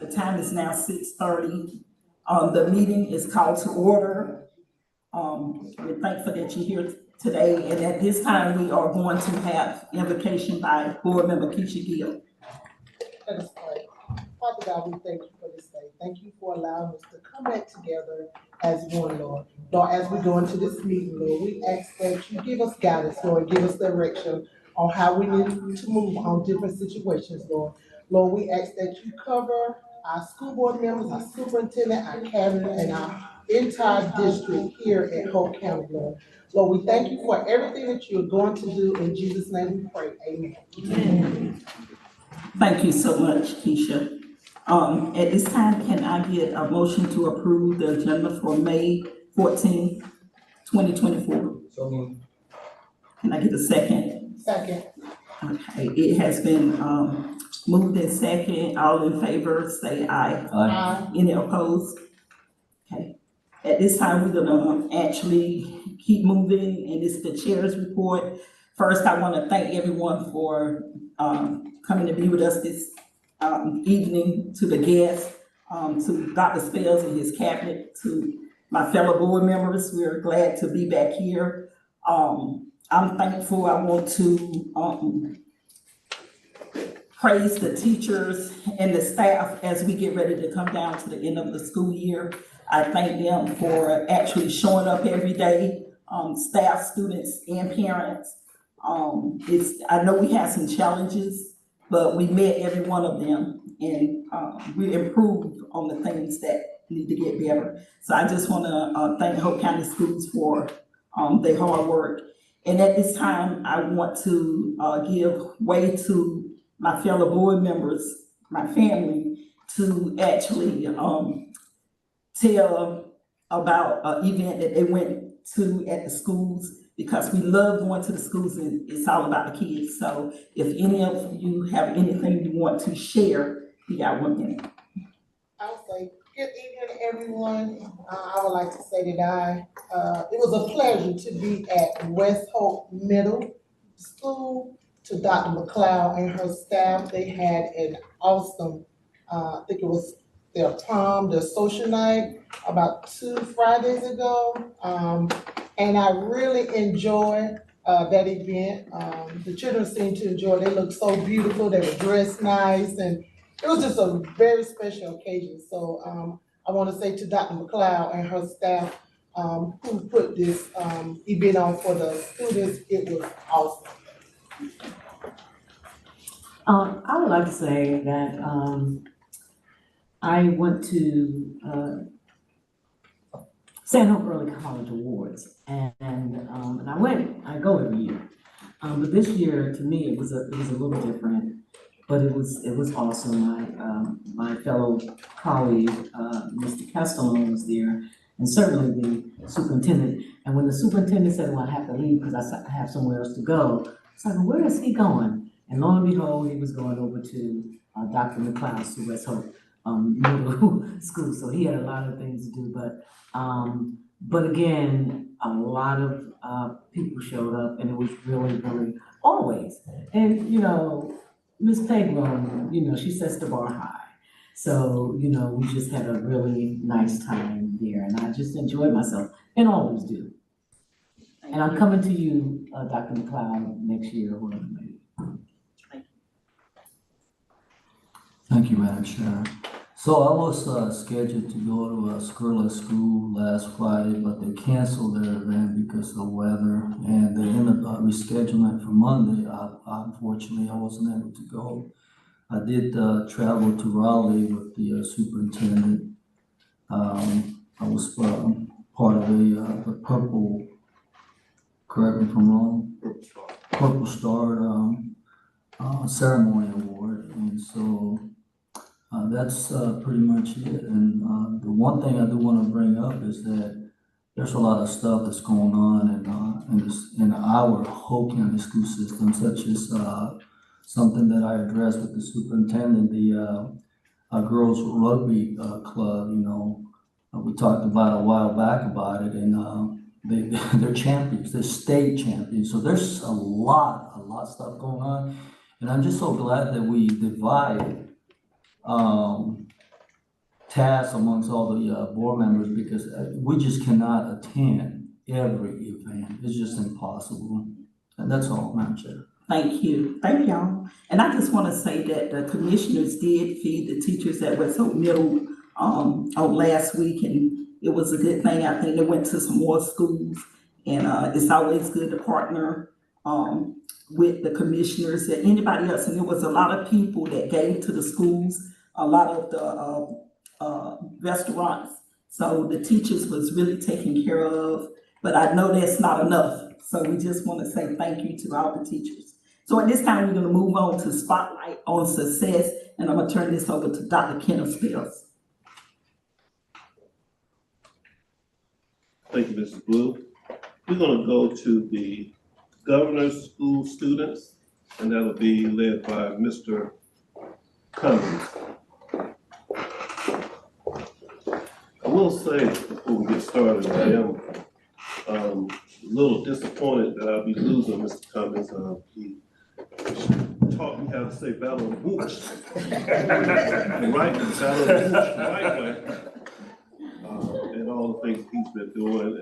The time is now 6:30. The meeting is called to order. We're thankful that you're here today, and at this time, we are going to have invocation by Board Member Keisha Gill. Let us pray. Father God, we thank you for this day. Thank you for allowing us to come back together as one, Lord. Lord, as we go into this meeting, Lord, we ask that you give us guidance, Lord, give us direction on how we need to move on different situations, Lord. Lord, we ask that you cover our school board members, our superintendent, our cabinet, and our entire district here at Hope County, Lord. Lord, we thank you for everything that you're going to do. In Jesus' name we pray. Amen. Amen. Thank you so much, Keisha. At this time, can I get a motion to approve the agenda for May 14, 2024? So moved. Can I get a second? Second. Okay, it has been moved in second. All in favor, say aye. Aye. Any opposed? Okay. At this time, we're gonna actually keep moving, and it's the chair's report. First, I want to thank everyone for coming to be with us this evening, to the guests, to Dr. Spells and his cabinet, to my fellow board members. We're glad to be back here. I'm thankful. I want to praise the teachers and the staff as we get ready to come down to the end of the school year. I thank them for actually showing up every day, staff, students, and parents. I know we had some challenges, but we met every one of them, and we improved on the things that need to get better. So I just want to thank Hope County Schools for their hard work. And at this time, I want to give way to my fellow board members, my family, to actually tell about an event that they went to at the schools, because we love going to the schools and it's all about the kids. So if any of you have anything you want to share, you got 1 minute. I'll say good evening, everyone. I would like to say that it was a pleasure to be at West Hope Middle School. To Dr. McLeod and her staff, they had an awesome, I think it was their prom, their social night, about 2 Fridays ago. And I really enjoyed that event. The children seemed to enjoy it. They looked so beautiful. They were dressed nice, and it was just a very special occasion. So I want to say to Dr. McLeod and her staff who put this event on for the students, it was awesome. I would like to say that I went to San Hope Early College Awards, and I go every year. But this year, to me, it was a little different, but it was awesome. My fellow colleague, Mr. Castellon, was there, and certainly the superintendent. And when the superintendent said, "Well, I have to leave because I have somewhere else to go," I was like, "Where is he going?" And lo and behold, he was going over to Dr. McLeod's to West Hope Middle School. So he had a lot of things to do, but again, a lot of people showed up, and it was really, really always. And Miss Pegram, she sets the bar high. So we just had a really nice time there, and I just enjoyed myself, and always do. And I'm coming to you, Dr. McLeod, next year, whatever it may be. Thank you, Madam Chair. So I was scheduled to go to a Skurla school last Friday, but they canceled their event because of the weather, and they ended up rescheduling it for Monday. Unfortunately, I wasn't able to go. I did travel to Raleigh with the superintendent. I was part of the Purple, correct me if I'm wrong, Purple Star ceremony award, and so that's pretty much it. And the one thing I do want to bring up is that there's a lot of stuff that's going on in our Hope County school system, such as something that I addressed with the superintendent, the girls rugby club. We talked about a while back about it, and they're champions, they're state champions. So there's a lot of stuff going on, and I'm just so glad that we divide task amongst all the board members because we just cannot attend every event. It's just impossible. And that's all, Madam Chair. Thank y'all. And I just want to say that the commissioners did feed the teachers at West Hope Middle, on last week, and it was a good thing. I think they went to some more schools, and, it's always good to partner, with the commissioners and anybody else. And there was a lot of people that gave to the schools, a lot of the, restaurants. So the teachers was really taken care of, but I know that's not enough. So we just want to say thank you to all the teachers. So at this time, we're gonna move on to Spotlight on Success, and I'm gonna turn this over to Dr. Kenneth Spells. Thank you, Mrs. Blue. We're gonna go to the governor's school students, and that'll be led by Mr. Cummings. I will say, before we get started, I am a little disappointed that I'll be losing Mr. Cummings. He taught me how to say battle and whoosh. The right battle and whoosh the right way. And all the things he's been doing, and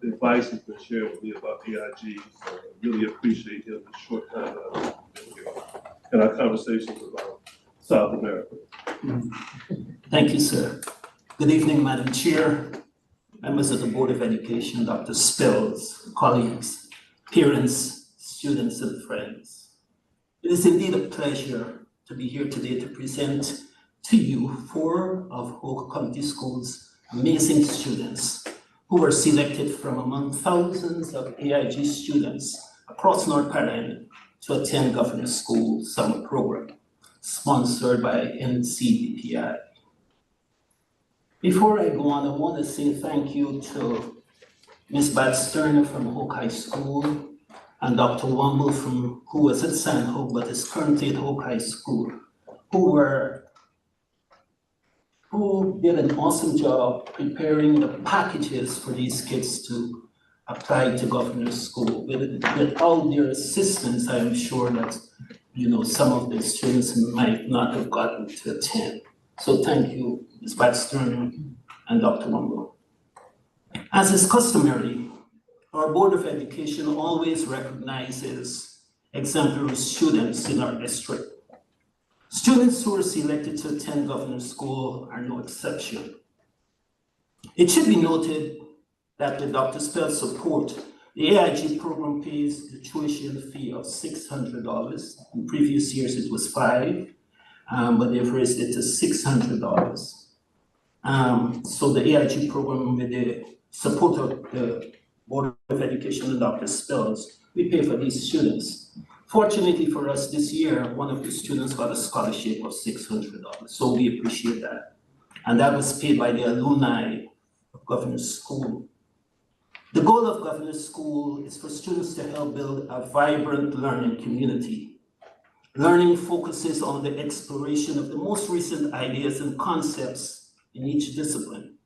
the advice he's been sharing with me about AIG. So I really appreciate him the short time that I've been here and our conversations about South America. Thank you, sir. Good evening, Madam Chair, members of the Board of Education, Dr. Spells, colleagues, parents, students, and friends. It is indeed a pleasure to be here today to present to you 4 of Hope County Schools' amazing students who were selected from among thousands of AIG students across North Carolina to attend Governor's School Summer Program, sponsored by NCDPI. Before I go on, I want to say thank you to Ms. Bat Sterner from Hope High School and Dr. Womble who was at San Hope but is currently at Hope High School, who did an awesome job preparing the packages for these kids to apply to Governor's School. With all their assistance, I am sure that, some of the students might not have gotten to attend. So thank you, Ms. Baxter and Dr. Womble. As is customary, our Board of Education always recognizes exemplary students in our district. Students who are selected to attend Governor's School are no exception. It should be noted that with Dr. Spell's support, the AIG program pays the tuition fee of $600. In previous years, it was $500, but they've raised it to $600. So the AIG program, with the support of the Board of Education and Dr. Spells, we pay for these students. Fortunately for us this year, one of the students got a scholarship of $600, so we appreciate that. And that was paid by the alumni of Governor's School. The goal of Governor's School is for students to help build a vibrant learning community. Learning focuses on the exploration of the most recent ideas and concepts in each discipline.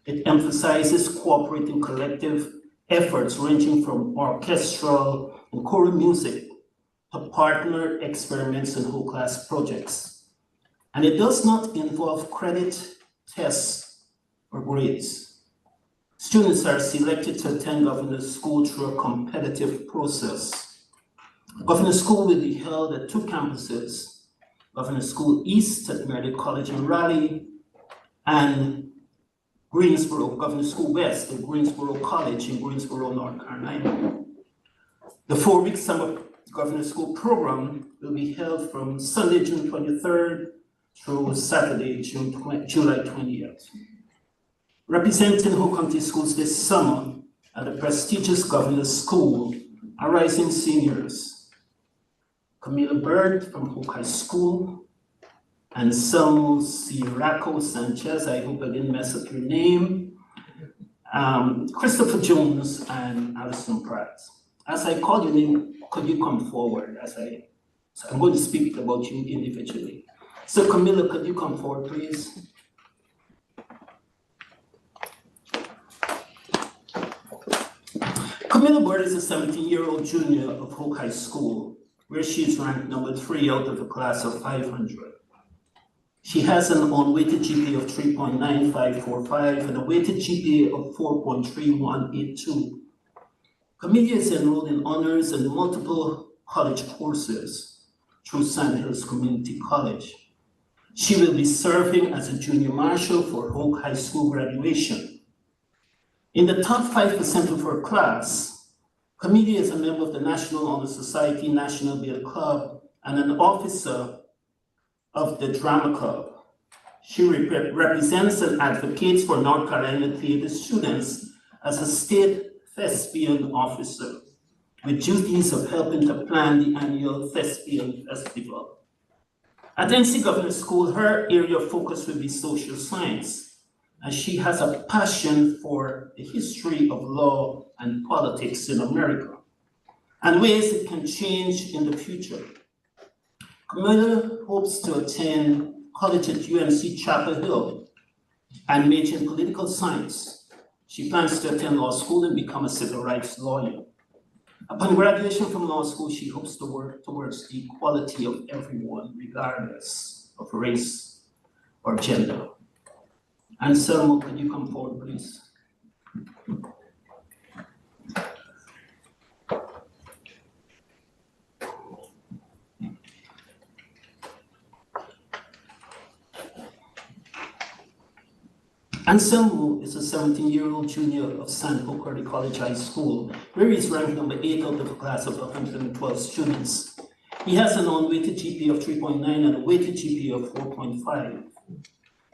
It emphasizes cooperating collective efforts ranging from orchestral and choral music to partner experiments and whole class projects. And it does not involve credit, tests, or grades. Students are selected to attend Governor's School through a competitive process. Governor's School will be held at 2 campuses, Governor's School East at Meredith College in Raleigh, and Greensboro, Governor's School West at Greensboro College in Greensboro, North Carolina. The 4-week summer Governor's School program will be held from Sunday, June 23rd through Saturday, July 20th. Representing Hope County Schools this summer at the prestigious Governor's School are rising seniors, Camila Bird from Hope High School, Anselmo Siraco Sanchez, I hope I didn't mess up your name, Christopher Jones, and Alison Pratt. As I call your name, could you come forward? I'm going to speak about you individually. So Camila, could you come forward, please? Camila Bird is a 17-year-old junior of Hope High School, where she is ranked number 3 out of a class of 500. She has an unweighted GPA of 3.9545 and a weighted GPA of 4.3182. Camelia is enrolled in honors and multiple college courses through Sand Hills Community College. She will be serving as a junior marshal for Hope High School graduation. In the top 5% of her class, Camelia is a member of the National Honor Society, National Beer Club, and an officer of the Drama Club. She represents and advocates for North Carolina theater students as a state thespian officer, with duties of helping to plan the annual thespian festival. At NC Governor School, her area of focus will be social science, and she has a passion for the history of law and politics in America, and ways it can change in the future. Camilla hopes to attend college at UNC Chapel Hill and major in political science. She plans to attend law school and become a civil rights lawyer. Upon graduation from law school, she hopes to work towards the equality of everyone, regardless of race or gender. Anselmo, could you come forward, please? Anselmo is a 17-year-old junior of San Jose College High School, where he is ranked number 8 out of a class of 112 students. He has an unweighted GPA of 3.9 and a weighted GPA of 4.5.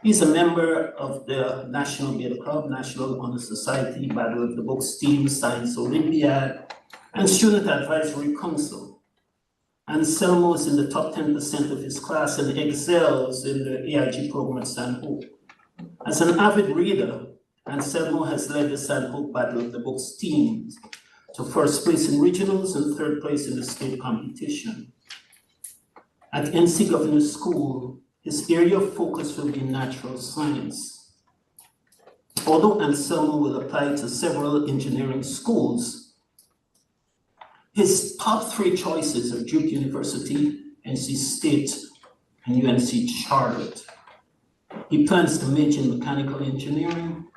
He's a member of the National Beer Club, National Honor Society, Battle of the Books Team, Science Olympiad, and Student Advisory Council. Anselmo is in the top 10% of his class and excels in the AIG program at San Jose. As an avid reader, Anselmo has led the San Jose Battle of the Books team to first place in regionals and third place in the state competition. At NC Governor School, his area of focus will be natural science. Although Anselmo will apply to several engineering schools, his top 3 choices are Duke University, NC State, and UNC Charlotte. He plans to major in mechanical engineering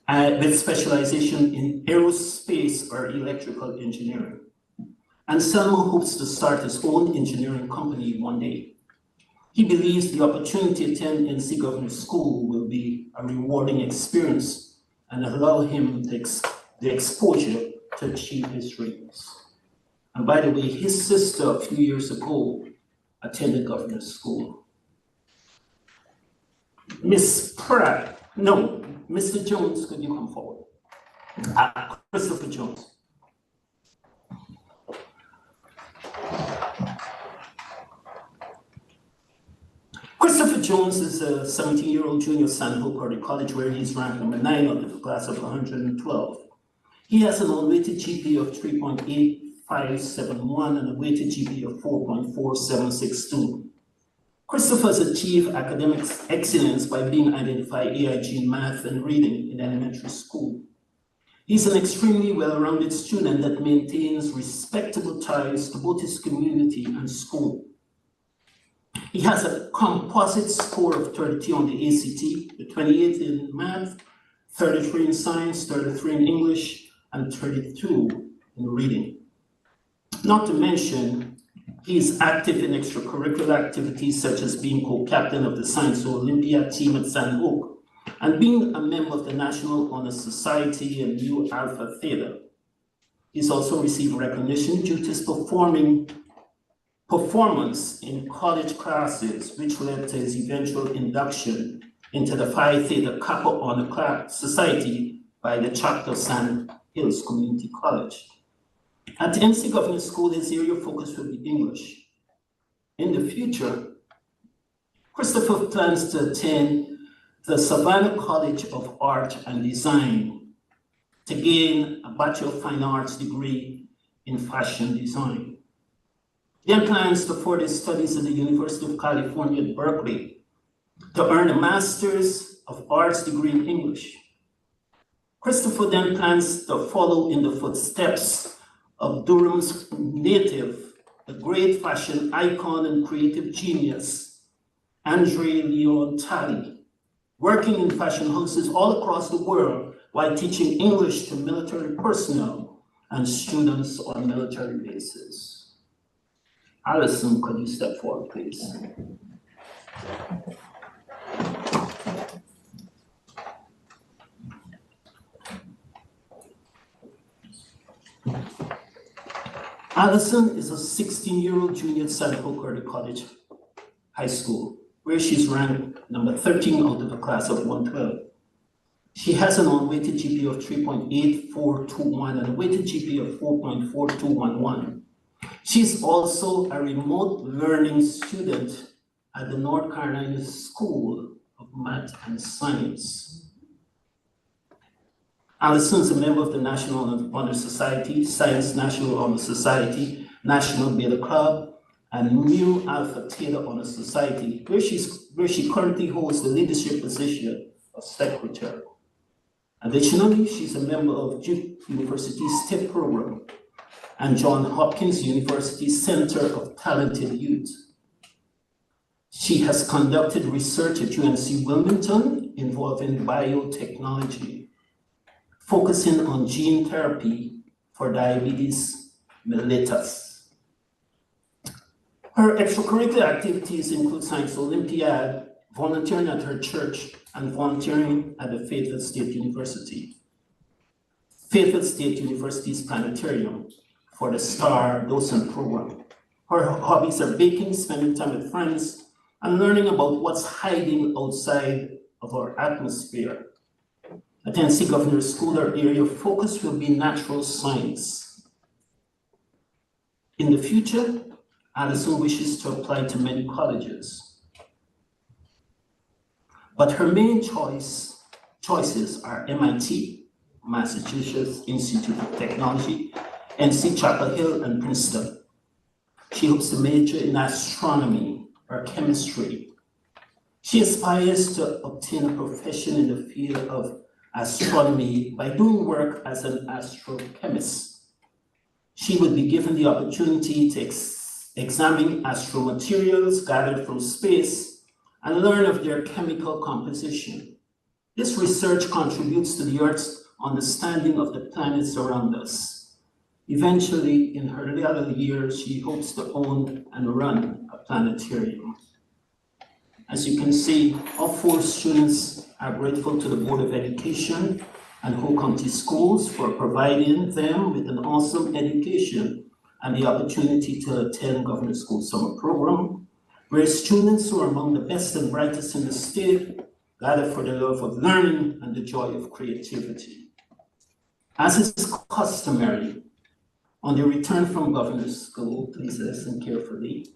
with specialization in aerospace or electrical engineering. Anselmo hopes to start his own engineering company one day. He believes the opportunity to attend NC Governor School will be a rewarding experience and allow him the exposure to achieve his dreams. And by the way, his sister a few years ago attended Governor School. Mr. Jones, could you come forward? Christopher Jones. Christopher Jones is a 17-year-old junior of San Jose College, where he's ranked number 9 out of a class of 112. He has an unweighted GPA of 3.8571 and a weighted GPA of 4.4762. Christopher has achieved academic excellence by being identified AIG in math and reading in elementary school. He's an extremely well-rounded student that maintains respectable ties to both his community and school. He has a composite score of 32 on the ACT, with 28 in math, 33 in science, 33 in English, and 32 in reading. Not to mention, he is active in extracurricular activities such as being co-captain of the Science Olympiad team at San Jose and being a member of the National Honor Society and Mu Alpha Theta. He's also received recognition due to his performance in college classes, which led to his eventual induction into the Phi Theta Kappa Honor Society by the chapter of Sand Hills Community College. At NC Governor School, his area of focus will be English. In the future, Christopher plans to attend the Savannah College of Art and Design to gain a Bachelor of Fine Arts degree in fashion design. He then plans to further his studies at the University of California at Berkeley to earn a Master's of Arts degree in English. Christopher then plans to follow in the footsteps of Durham's native, the great fashion icon and creative genius, Andre Leon Talley, working in fashion houses all across the world while teaching English to military personnel and students on military bases. Alison, could you step forward, please? Alison is a 16-year-old junior at San Jose College High School, where she's ranked number 13 out of a class of 112. She has an unweighted GPA of 3.8421 and a weighted GPA of 4.4211. She's also a remote learning student at the North Carolina School of Math and Science. Alison is a member of the National Honor Society, Science National Honor Society, National Beta Club, and Mu Alpha Theta Honor Society, where she currently holds the leadership position of secretary. Additionally, she's a member of Duke University's TIP program and Johns Hopkins University Center of Talented Youth. She has conducted research at UNC Wilmington involving biotechnology, focusing on gene therapy for diabetes mellitus. Her extracurricular activities include Science Olympiad, volunteering at her church, and volunteering at the Fayetteville State University. Fayetteville State University's planetarium for the STAR docent program. Her hobbies are baking, spending time with friends, and learning about what's hiding outside of our atmosphere. At Tennessee Governor's School, our area of focus will be natural science. In the future, Alison wishes to apply to many colleges. But her main choices are MIT, Massachusetts Institute of Technology, NC Chapel Hill, and Princeton. She hopes to major in astronomy or chemistry. She aspires to obtain a profession in the field of astronomy by doing work as an astrochemist. She would be given the opportunity to examine astromaterials gathered from space and learn of their chemical composition. This research contributes to the Earth's understanding of the planets around us. Eventually, in her later years, she hopes to own and run a planetarium. As you can see, all 4 students are grateful to the Board of Education and Hope County Schools for providing them with an awesome education and the opportunity to attend Governor's School Summer Program, where students who are among the best and brightest in the state gather for the love of learning and the joy of creativity. As is customary, on the return from Governor's School, please listen carefully,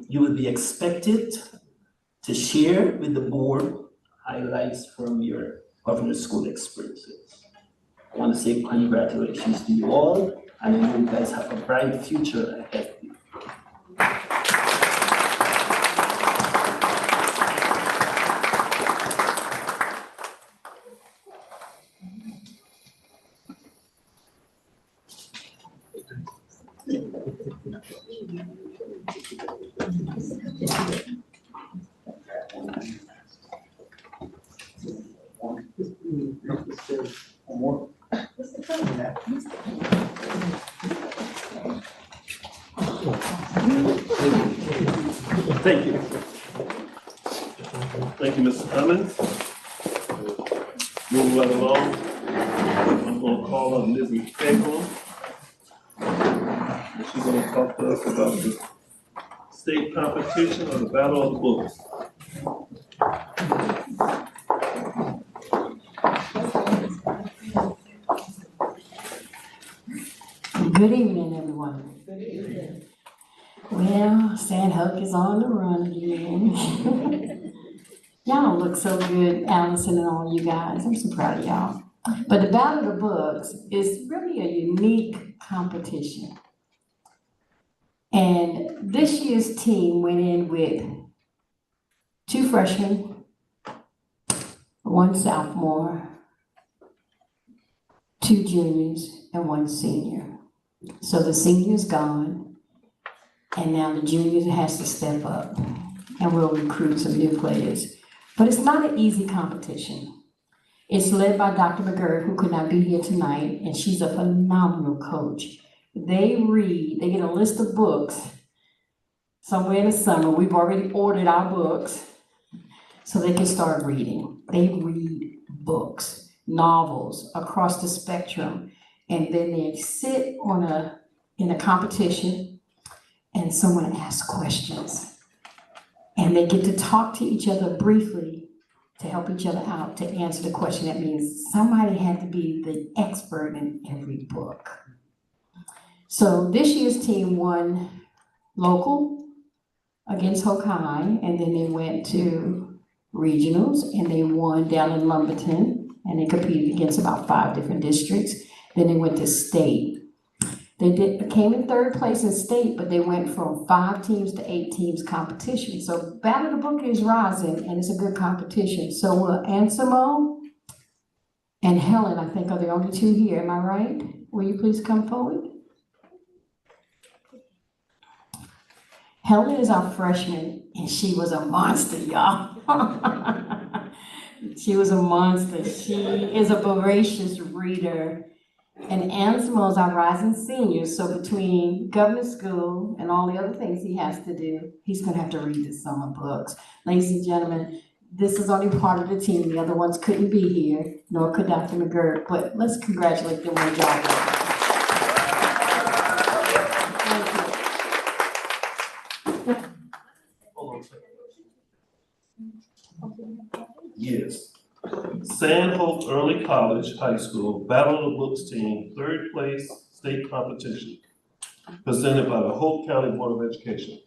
you will be expected to share with the board highlights from your Governor's School experiences. I want to say congratulations to you all, and I know you guys have a bright future ahead of you. Thank you. Thank you, Mr. Cummins. Moving right along, I'm going to call on Ms. McFagle. She's going to talk to us about the state competition or the Battle of the Books. Good evening, everyone. Good evening. Well, Sandhook is on the run again. Y'all look so good, Allison and all you guys. I'm so proud of y'all. But the Battle of the Books is really a unique competition. And this year's team went in with 2 freshmen, 1 sophomore, 2 juniors, and 1 senior. So the senior's gone, and now the junior has to step up. and we'll recruit some new players. But it's not an easy competition. It's led by Dr. McGurk, who could not be here tonight, and she's a phenomenal coach. They get a list of books somewhere in the summer. We've already ordered our books so they can start reading. They read books, novels across the spectrum, and then they sit in a competition and someone asks questions. And they get to talk to each other briefly to help each other out to answer the question. That means somebody had to be the expert in every book. So this year's team won local against Hokai, and then they went to regionals, and they won down in Lumberton, and they competed against about 5 different districts. Then they went to state. They came in 3rd place in state, but they went from 5 teams to 8 teams competition. So Battle of the Book is rising, and it's a good competition. So Ansimo and Helen, I think, are the only 2 here. Am I right? Will you please come forward? Helen is our freshman, and she was a monster, y'all. She was a monster. She is a voracious reader. And Ansimo is our rising senior, so between government school and all the other things he has to do, he's gonna have to read the summer books. Ladies and gentlemen, this is only part of the team. The other ones couldn't be here, nor could Dr. McGurk, but let's congratulate them on the job. Yes. Sandhope Early College High School Battle of the Books Team, 3rd place state competition, presented by the Hope County Board of Education.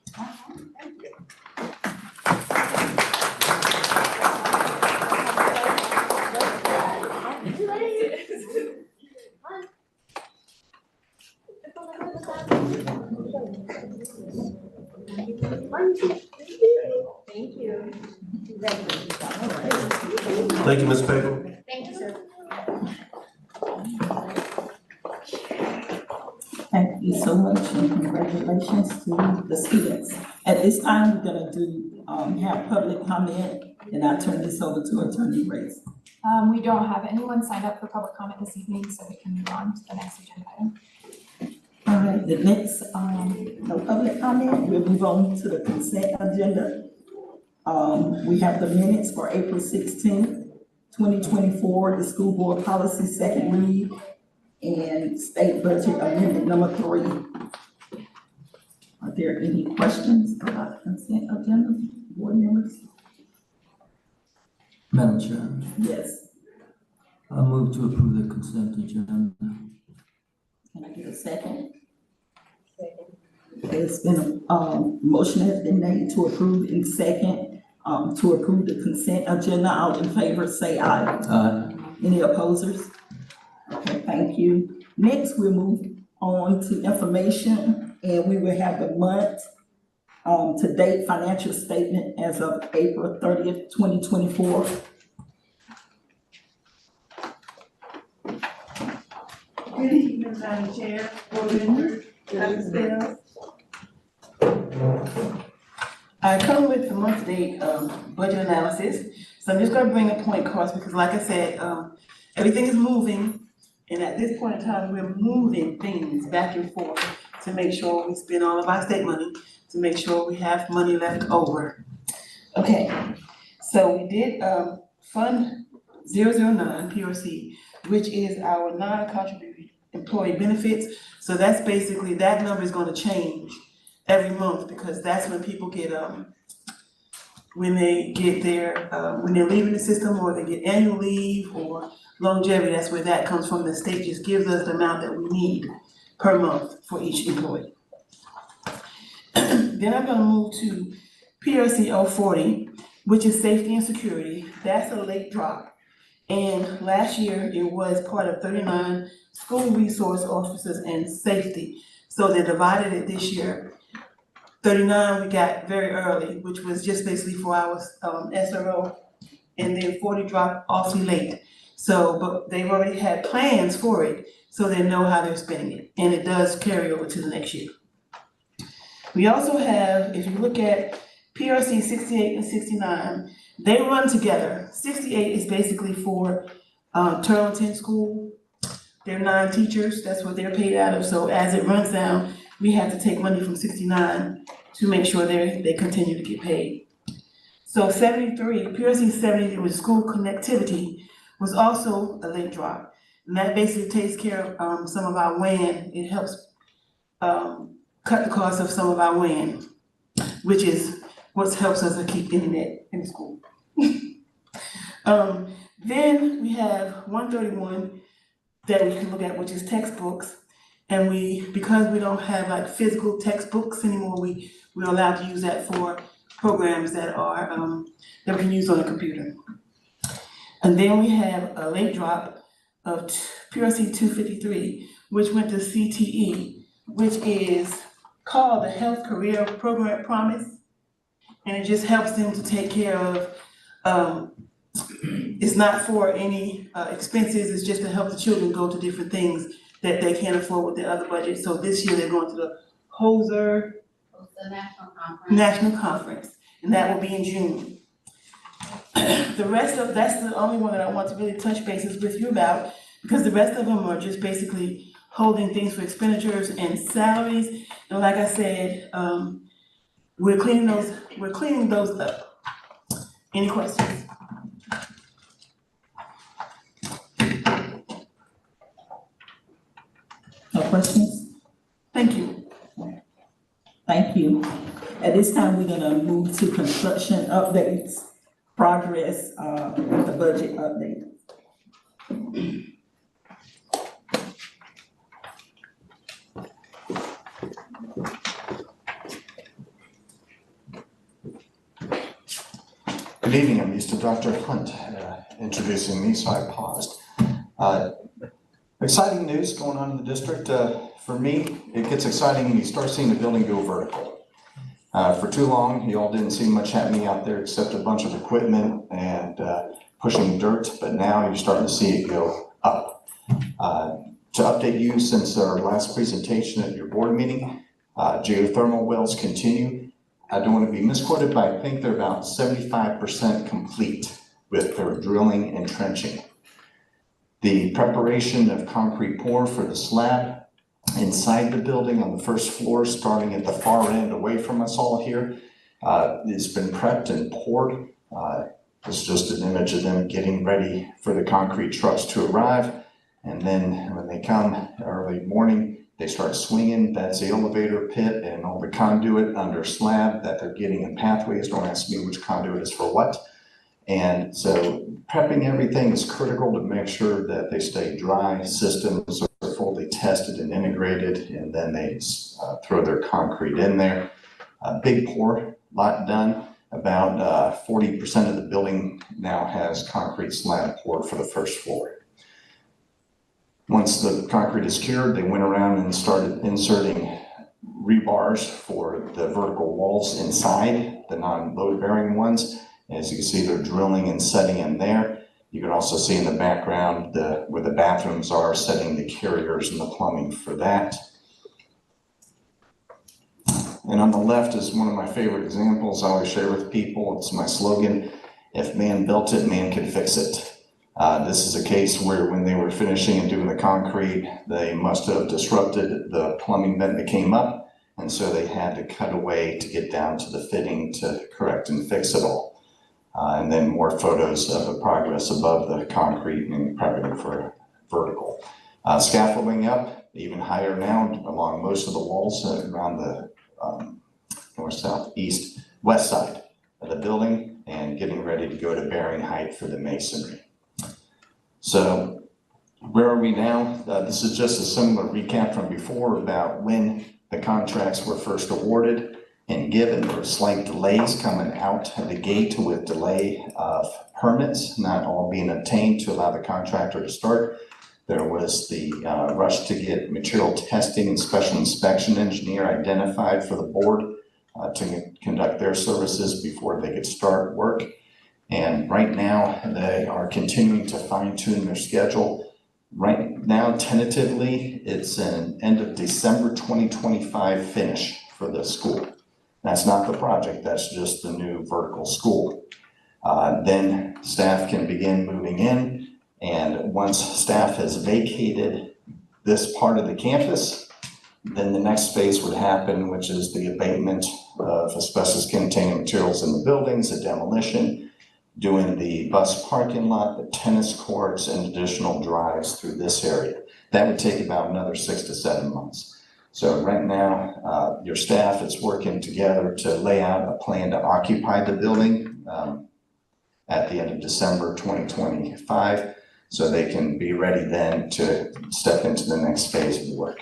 Thank you. Thank you, Ms. Baker. Thank you, sir. Thank you so much, and congratulations to the students. At this time, we're gonna have public comment, and I'll turn this over to Attorney Grace. We don't have anyone signed up for public comment this evening, so we can move on to the next agenda item. All right, the next, no public comment, we'll move on to the consent agenda. We have the minutes for April 16th, 2024, the school board policy 2nd read, and state budget amendment number 3. Are there any questions about the consent agenda, board members? Madam Chair, Yes, I move to approve the consent agenda. can I get a second? It's been, motion has been made to approve in second, to approve the consent agenda. All in favor, say aye. Aye. Any opposers? Okay, thank you. Next, we'll move on to information, and we will have the month, to date financial statement as of April 30th, 2024. Good evening, Madam Chair, board members, Dr. Spells. I come with the month-to-date budget analysis, so I'm just gonna bring a point across because like I said, everything is moving. And at this point in time, we're moving things back and forth to make sure we spend all of our state money, to make sure we have money left over. Okay, so we did Fund 009 PRC, which is our non-contributing employee benefits. So that's basically, that number is gonna change every month because that's when people get, when they get their, when they're leaving the system or they get annual leave or longevity, that's where that comes from. The state just gives us the amount that we need per month for each employee. Then I'm gonna move to PRC 040, which is safety and security. That's a late drop. And last year, it was part of 39 school resource officers and safety. So they divided it this year. 39 we got very early, which was just basically for our SRO. And then 40 dropped awfully late. So, but they've already had plans for it, so they know how they're spending it. And it does carry over to the next year. We also have, if you look at PRC 68 and 69, they run together. 68 is basically for Turlington School. They're 9 teachers, that's what they're paid out of, so as it runs down, we have to take money from 69 to make sure they continue to get paid. So 73, PRC 73 with school connectivity was also a late drop. And that basically takes care of some of our WAN. It helps cut the cost of some of our WAN, which is what helps us to keep internet in the school. Then we have 131 that we can look at, which is textbooks. And because we don't have like physical textbooks anymore, we're allowed to use that for programs that are, that we can use on a computer. And then we have a late drop of PRC 253, which went to CTE, which is called the Health Career Program Promise. And it just helps them to take care of, it's not for any expenses, it's just to help the children go to different things that they can't afford with their other budget. So this year they're going to the HOSER National Conference, and that will be in June. That's the only one that I want to really touch bases with you about, because the rest of them are just basically holding things for expenditures and salaries. And like I said, we're cleaning those up. Any questions? No questions? Thank you. Thank you. At this time, we're gonna move to construction updates, progress, with the budget update. Good evening, I'm used to Dr. Hunt introducing me, so I paused. Exciting news going on in the district. For me, it gets exciting when you start seeing the building go vertical. For too long, you all didn't see much happening out there except a bunch of equipment and pushing dirt, but now you're starting to see it go up. To update you, since our last presentation at your board meeting, geothermal wells continue. I don't want to be misquoted, but I think they're about 75% complete with their drilling and trenching. The preparation of concrete pour for the slab inside the building on the first floor, starting at the far end away from us all here, it's been prepped and poured. It's just an image of them getting ready for the concrete trucks to arrive. And then when they come early morning, they start swinging. That's the elevator pit and all the conduit under slab that they're getting in pathways. Don't ask me which conduit is for what. And so prepping everything is critical to make sure that they stay dry. Systems are fully tested and integrated, and then they throw their concrete in there. Big pour, lot done. About 40% of the building now has concrete slab poured for the first floor. Once the concrete is cured, they went around and started inserting rebars for the vertical walls inside, the non-load bearing ones. As you can see, they're drilling and setting in there. You can also see in the background where the bathrooms are, setting the carriers and the plumbing for that. And on the left is one of my favorite examples I always share with people. It's my slogan, if man built it, man can fix it. This is a case where when they were finishing and doing the concrete, they must have disrupted the plumbing vent that came up. And so they had to cut away to get down to the fitting to correct and fix it all. And then more photos of the progress above the concrete and prepping for vertical. Scaffolding up even higher now along most of the walls around the north, south, east, west side of the building, and getting ready to go to bearing height for the masonry. So where are we now? This is just a similar recap from before about when the contracts were first awarded and given. There were slight delays coming out of the gate with delay of permits not all being obtained to allow the contractor to start. There was the rush to get material testing and special inspection engineer identified for the board to conduct their services before they could start work. And right now they are continuing to fine tune their schedule. Right now, tentatively, it's an end of December 2025 finish for the school. That's not the project, that's just the new vertical school. Then staff can begin moving in, and once staff has vacated this part of the campus, then the next phase would happen, which is the abatement of asbestos-containing materials in the buildings, the demolition, doing the bus parking lot, the tennis courts, and additional drives through this area. That would take about another 6 to 7 months. So right now, your staff is working together to lay out a plan to occupy the building at the end of December 2025, so they can be ready then to step into the next phase of work.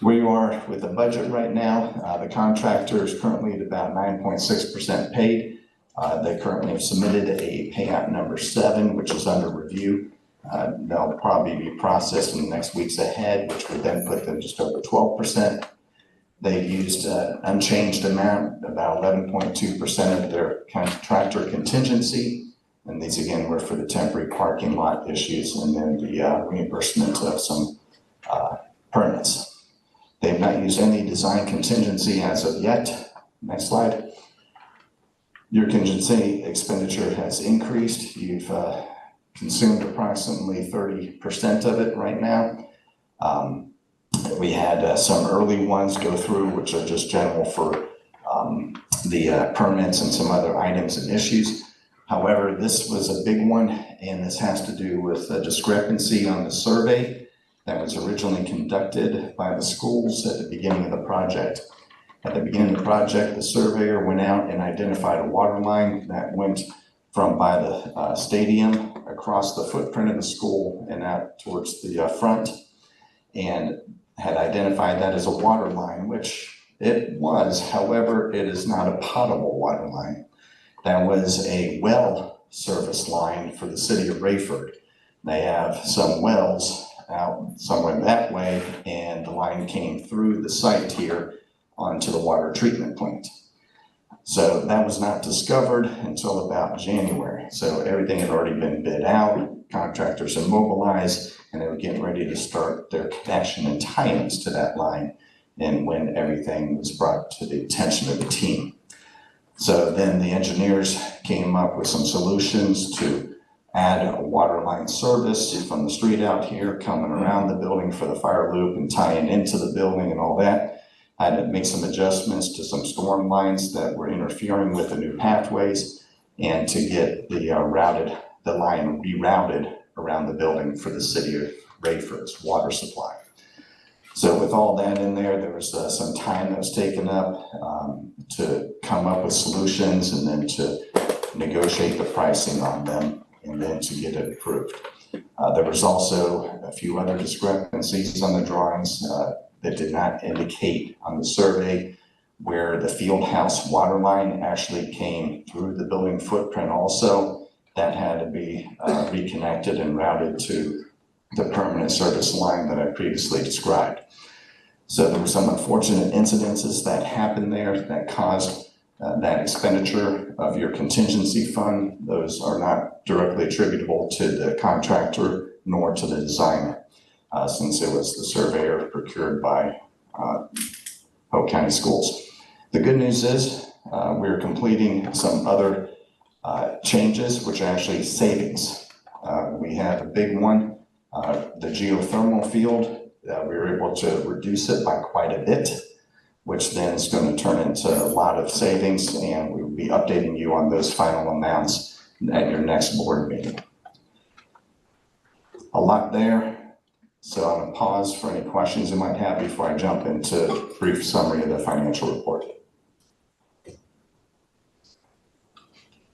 Where you are with the budget right now, the contractor is currently at about 9.6% paid. They currently have submitted a payout number 7, which is under review. They'll probably be processed in the next weeks ahead, which would then put them just over 12%. They used an unchanged amount, about 11.2% of their contractor contingency. And these again were for the temporary parking lot issues and then the reimbursement of some permits. They've not used any design contingency as of yet. Next slide. Your contingency expenditure has increased. You've consumed approximately 30% of it right now. We had some early ones go through, which are just general for the permits and some other items and issues. However, this was a big one, and this has to do with a discrepancy on the survey that was originally conducted by the schools at the beginning of the project. At the beginning of the project, the surveyor went out and identified a water line that went from by the stadium across the footprint of the school and out towards the front, and had identified that as a water line, which it was. However, it is not a potable water line. That was a well service line for the city of Rayford. They have some wells out somewhere that way, and the line came through the site here onto the water treatment plant. So that was not discovered until about January. So everything had already been bid out, contractors had mobilized, and they were getting ready to start their connection and tie-ins to that line, and when everything was brought to the attention of the team. So then the engineers came up with some solutions to add a water line service from the street out here, coming around the building for the fire loop and tying into the building and all that. I had to make some adjustments to some storm lines that were interfering with the new pathways, and to get the line rerouted around the building for the city of Rayford's water supply. So with all that in there, there was some time that was taken up to come up with solutions, and then to negotiate the pricing on them, and then to get it approved. There was also a few other discrepancies on the drawings that did not indicate on the survey where the field house water line actually came through the building footprint also. That had to be reconnected and routed to the permanent service line that I previously described. So there were some unfortunate incidences that happened there that caused that expenditure of your contingency fund. Those are not directly attributable to the contractor nor to the designer, since it was the surveyor procured by Polk County Schools. The good news is we're completing some other changes, which are actually savings. We have a big one, the geothermal field. We were able to reduce it by quite a bit, which then is going to turn into a lot of savings, and we will be updating you on those final amounts at your next board meeting. A lot there, so I'm going to pause for any questions you might have before I jump into a brief summary of the financial report.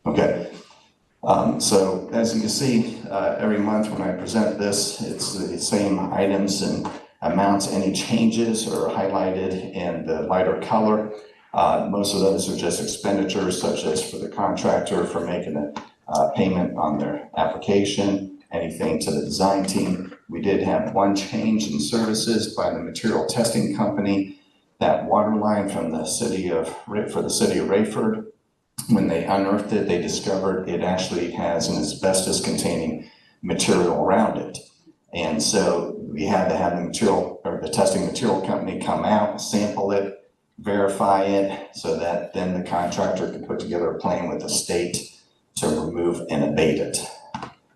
Okay. So as you can see, every month when I present this, it's the same items and amounts. Any changes are highlighted in the lighter color. Most of those are just expenditures, such as for the contractor for making a payment on their application, anything to the design team. We did have one change in services by the material testing company. That water line from the city of Rayford, when they unearthed it, they discovered it actually has an asbestos containing material around it. And so we had to have the testing material company come out, sample it, verify it, so that then the contractor can put together a plan with the state to remove and abate it.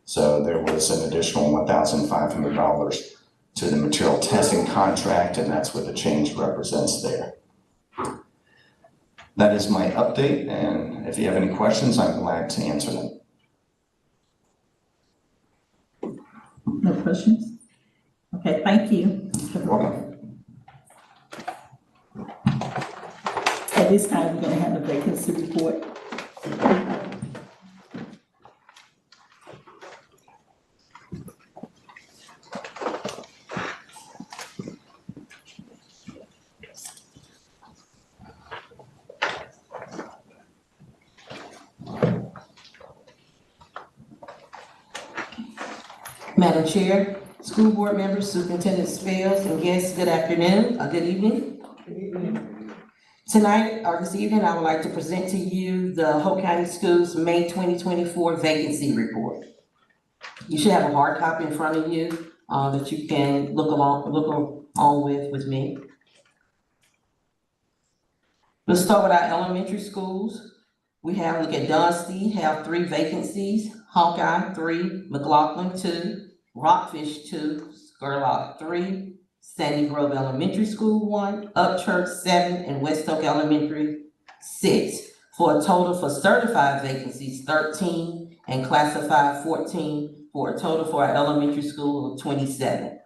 So there was an additional $1,500 to the material testing contract, and that's what the change represents there. That is my update, and if you have any questions, I'm glad to answer them. No questions? Okay, thank you. You're welcome. At this time, we're gonna have the vacancy report. Madam Chair, school board members, Superintendent Spells, and guests, good afternoon, or good evening. Tonight, or this evening, I would like to present to you the Hope County Schools May 2024 vacancy report. You should have a hard copy in front of you that you can look on with me. Let's start with our elementary schools. We have, look at Dunstee, have 3 vacancies, Hawkeye 3, McLaughlin 2, Rockfish 2, Scurlock 3, Sandy Grove Elementary School 1, Upchurch 7, and West Oak Elementary 6, for a total for certified vacancies 13 and classified 14, for a total for our elementary school of 27.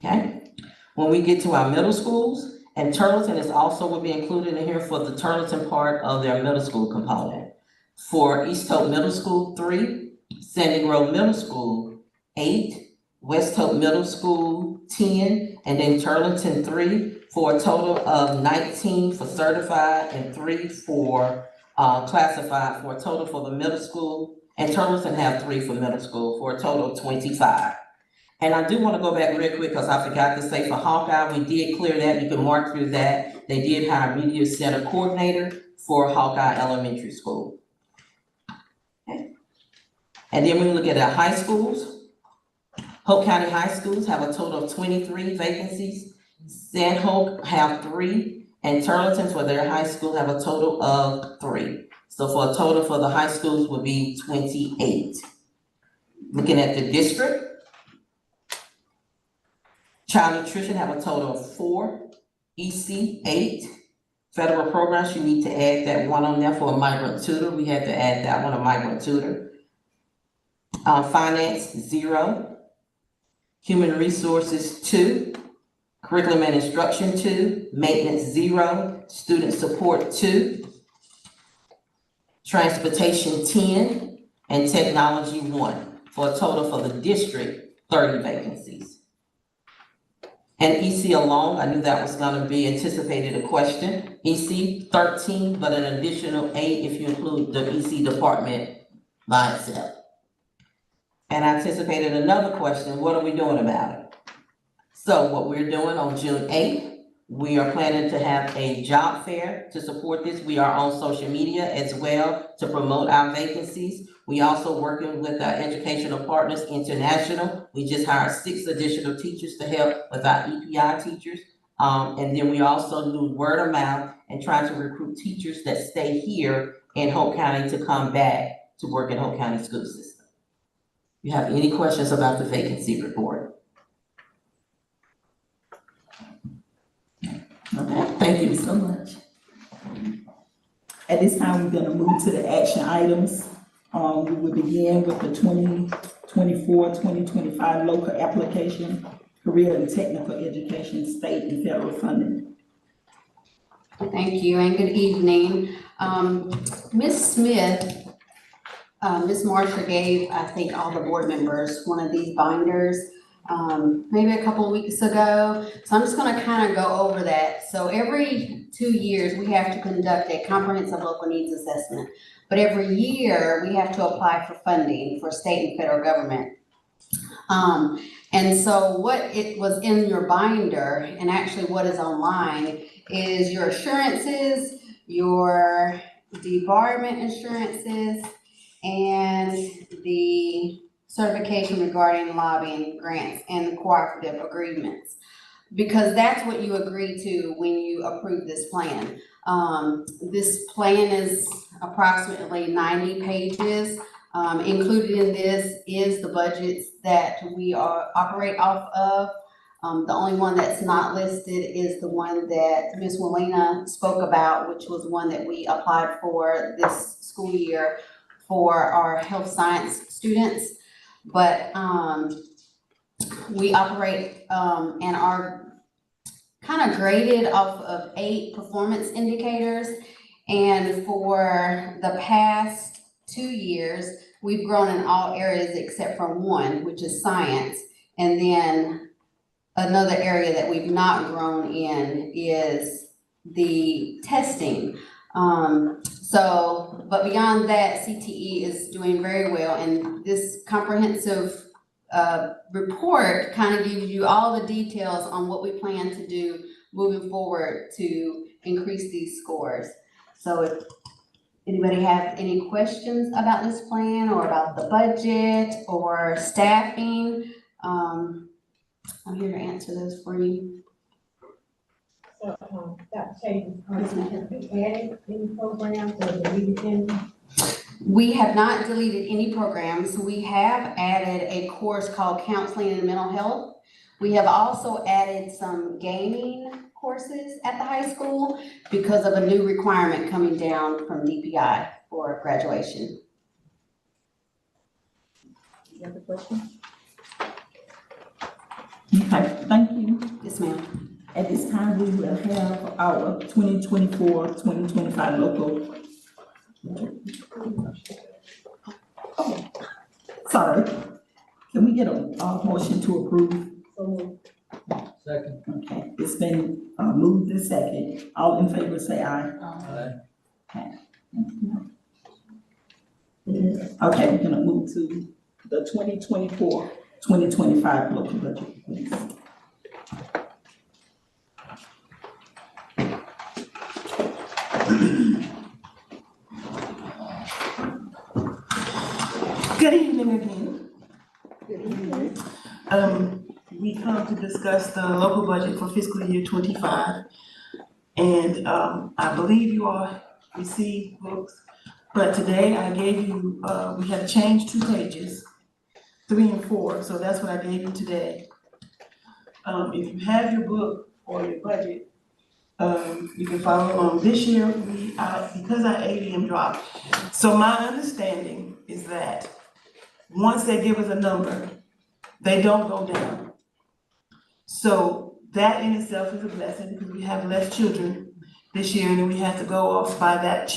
Okay? When we get to our middle schools, and Turtleton is also will be included in here for the Turtleton part of their middle school component. For East Hope Middle School 3, Sandy Grove Middle School 8, West Hope Middle School 10, and then Turtleton 3, for a total of 19 for certified and 3 for classified, for a total for the middle school. And Turtleton have 3 for middle school, for a total of 25. And I do want to go back real quick because I forgot to say for Hawkeye, we did clear that. You can mark through that. They did hire a media center coordinator for Hawkeye Elementary School. Okay. And then when we look at our high schools, Hope County High Schools have a total of 23 vacancies. San Hope have 3, and Turleton for their high school have a total of 3. So for a total for the high schools would be 28. Looking at the district, Child Nutrition have a total of 4, EC 8. Federal programs, you need to add that one on there for a migrant tutor. We had to add that one, a migrant tutor. Finance 0. Human Resources 2. Curriculum and Instruction 2. Maintenance 0. Student Support 2. Transportation 10. And Technology 1. For a total for the district, 30 vacancies. And EC alone, I knew that was gonna be anticipated a question. EC 13, but an additional 8 if you include the EC department by itself. And I anticipated another question, what are we doing about it? So what we're doing on June 8th, we are planning to have a job fair to support this. We are on social media as well to promote our vacancies. We also working with our educational partners international. We just hired 6 additional teachers to help with our EPI teachers. And then we also do word of mouth and trying to recruit teachers that stay here in Hope County to come back to work in Hope County school system. You have any questions about the vacancy report? Okay, thank you so much. At this time, we're gonna move to the action items. We will begin with the 2024-2025 local application, career and technical education, state and federal funding. Thank you and good evening. Ms. Smith, Ms. Marsha gave, I think, all the board members one of these binders maybe a couple of weeks ago. So I'm just gonna kind of go over that. So every 2 years, we have to conduct a comprehensive local needs assessment. But every year, we have to apply for funding for state and federal government. And so what it was in your binder, and actually what is online, is your assurances, your debarment insurances, and the certification regarding lobbying grants and cooperative agreements. because that's what you agreed to when you approved this plan. This plan is approximately 90 pages. Included in this is the budgets that we operate off of. The only one that's not listed is the one that Ms. Walena spoke about, which was one that we applied for this school year for our health science students. But we operate and are kind of graded off of 8 performance indicators. And for the past 2 years, we've grown in all areas except for one, which is science. And then another area that we've not grown in is the testing. But beyond that, CTE is doing very well, and this comprehensive report kind of gives you all the details on what we plan to do moving forward to increase these scores. So if anybody have any questions about this plan or about the budget or staffing, I'm here to answer those for you. So, Dr. Chambers, have you added any programs or deleted any? We have not deleted any programs. We have added a course called Counseling and Mental Health. We have also added some gaming courses at the high school because of a new requirement coming down from DPI for graduation. You have a question? Okay, thank you. Yes, ma'am. At this time, we will have our 2024-2025 local. Oh, sorry. Can we get a motion to approve? Second. Okay, it's been moved and second. All in favor say aye. Aye. Okay. Okay, we're gonna move to the 2024-2025 local budget, please. Good evening again. Good evening. We come to discuss the local budget for fiscal year 25. And I believe you all received books, but today I gave you, we had to change 2 pages, 3 and 4, so that's what I gave you today. If you have your book or your budget, you can follow along. This year, because our ADM dropped, so my understanding is that once they give us a number, they don't go down. So that in itself is a blessing because we have less children this year and we have to go off by that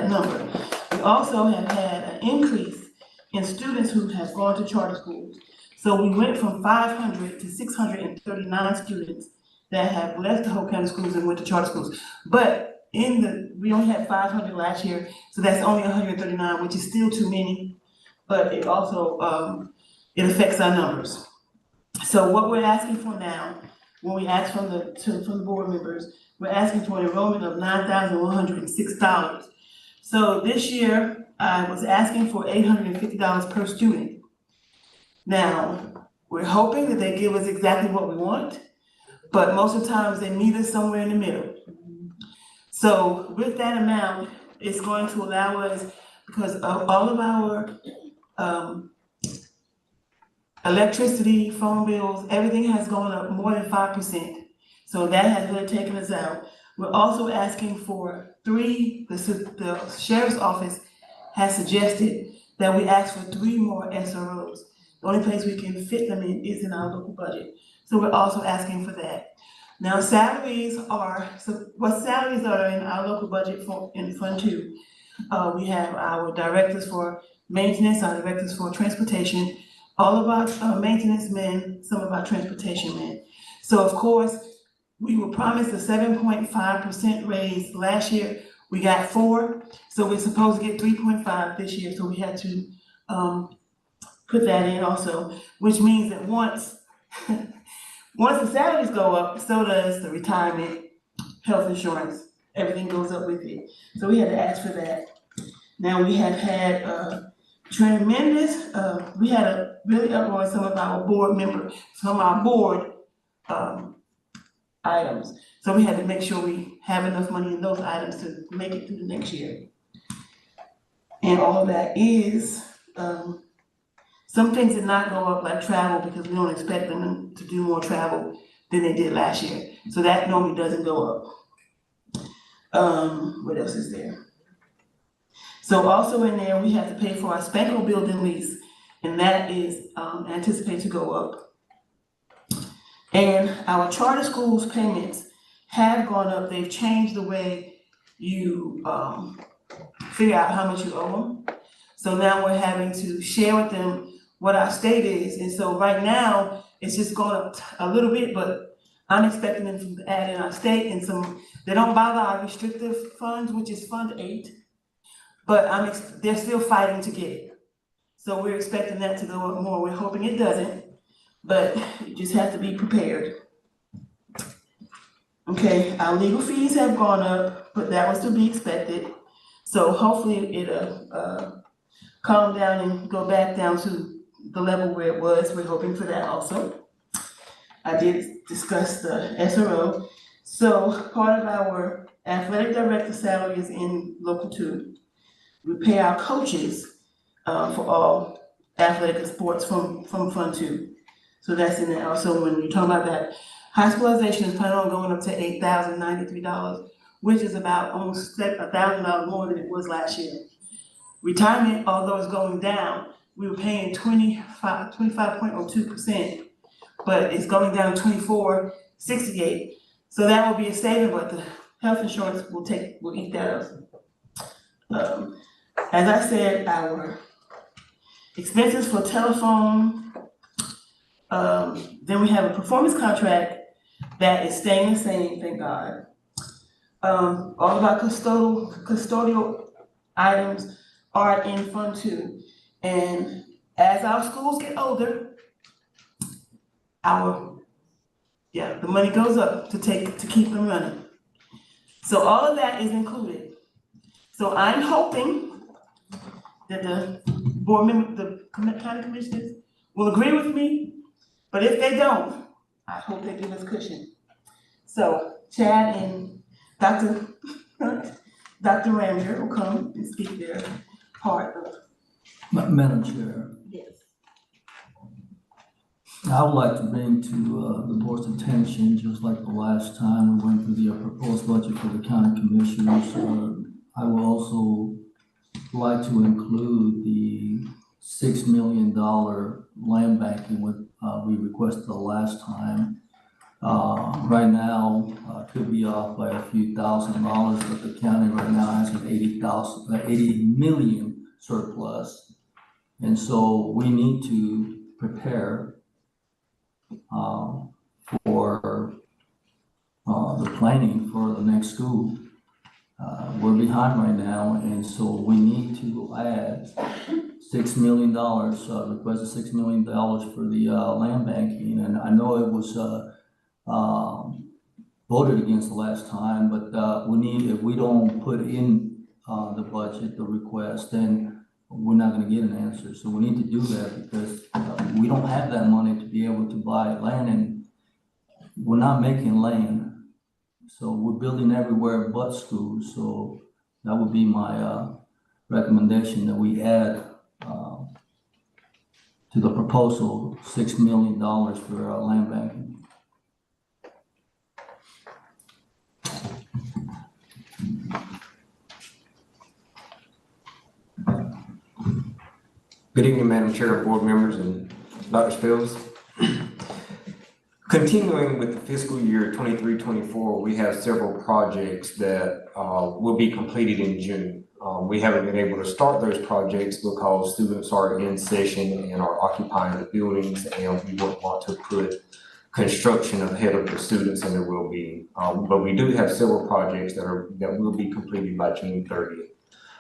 number. We also have had an increase in students who have gone to charter schools. So we went from 500 to 639 students that have left the whole county schools and went to charter schools. But we only had 500 last year, so that's only 139, which is still too many. But it also, it affects our numbers. So what we're asking for now, when we ask from the board members, we're asking for an enrollment of $9,106. So this year, I was asking for $850 per student. Now, we're hoping that they give us exactly what we want, but most of the times they meet us somewhere in the middle. So with that amount, it's going to allow us, because of all of our electricity, phone bills, everything has gone up more than 5%. So that has really taken us out. We're also asking for 3, the sheriff's office has suggested that we ask for 3 more SROs. The only place we can fit them in is in our local budget. So we're also asking for that. Now salaries are in our local budget in Fund 2. We have our directors for maintenance, our directors for transportation, all of our maintenance men, some of our transportation men. So of course, we were promised a 7.5% raise last year. We got 4, so we're supposed to get 3.5 this year. So we had to put that in also, which means that once the salaries go up, so does the retirement, health insurance, everything goes up with it. So we had to ask for that. Now we have had tremendous, we had a really uproar some of our board members, some of our board items. So we had to make sure we have enough money in those items to make it through the next year. And all of that is, some things did not go up like travel because we don't expect them to do more travel than they did last year. So that normally doesn't go up. What else is there? So also in there, we have to pay for our Spanko building lease, and that is anticipated to go up. And our charter schools payments have gone up. They've changed the way you figure out how much you owe them. So now we're having to share with them what our state is. And so right now, it's just going up a little bit, but I'm expecting them to add in our state and some, they don't bother our restrictive funds, which is Fund 8, but they're still fighting to get it. So we're expecting that to go up more. We're hoping it doesn't, but you just have to be prepared. Okay, our legal fees have gone up, but that was to be expected. So hopefully it'll calm down and go back down to the level where it was. We're hoping for that also. I did discuss the SRO. So part of our athletic director salary is in local 2. We pay our coaches for all athletic and sports from Fund 2. So that's in there also. When you're talking about that, hospitalization is planning on going up to $8,093, which is about almost $1,000 more than it was last year. Retirement, although it's going down, we were paying 25.02%, but it's going down 24.68. So that will be a saving, but the health insurance will eat that up. As I said, our expenses for telephone, then we have a performance contract that is staying the same, thank God. All of our custodial items are in Fund 2. And as our schools get older, the money goes up to keep them running. So all of that is included. So I'm hoping that the board members, the county commissioners will agree with me, but if they don't, I hope they give us cushion. So Chad and Dr. Ramjer will come and speak their part of. Madam Chair. Yes. I would like to bring to the board's attention, just like the last time we went through the proposed budget for the county commissioners, I will also like to include the $6 million land banking we requested the last time. Right now, could be off by a few $1,000s, but the county right now has an 80 million surplus. And so we need to prepare for the planning for the next school. We're behind right now, and so we need to add $6 million, request $6 million for the land banking. And I know it was voted against the last time, but if we don't put in the budget, the request, then we're not gonna get an answer. So we need to do that because we don't have that money to be able to buy land, and we're not making land. So we're building everywhere but schools. So that would be my recommendation, that we add to the proposal $6 million for land banking. Good evening, Madam Chair, board members, and Dr. Spills. Continuing with the fiscal year 23-24, we have several projects that will be completed in June. We haven't been able to start those projects because students are in session and are occupying the buildings, and we wouldn't want to put construction ahead of the students and their well-being. But we do have several projects that will be completed by June 30th.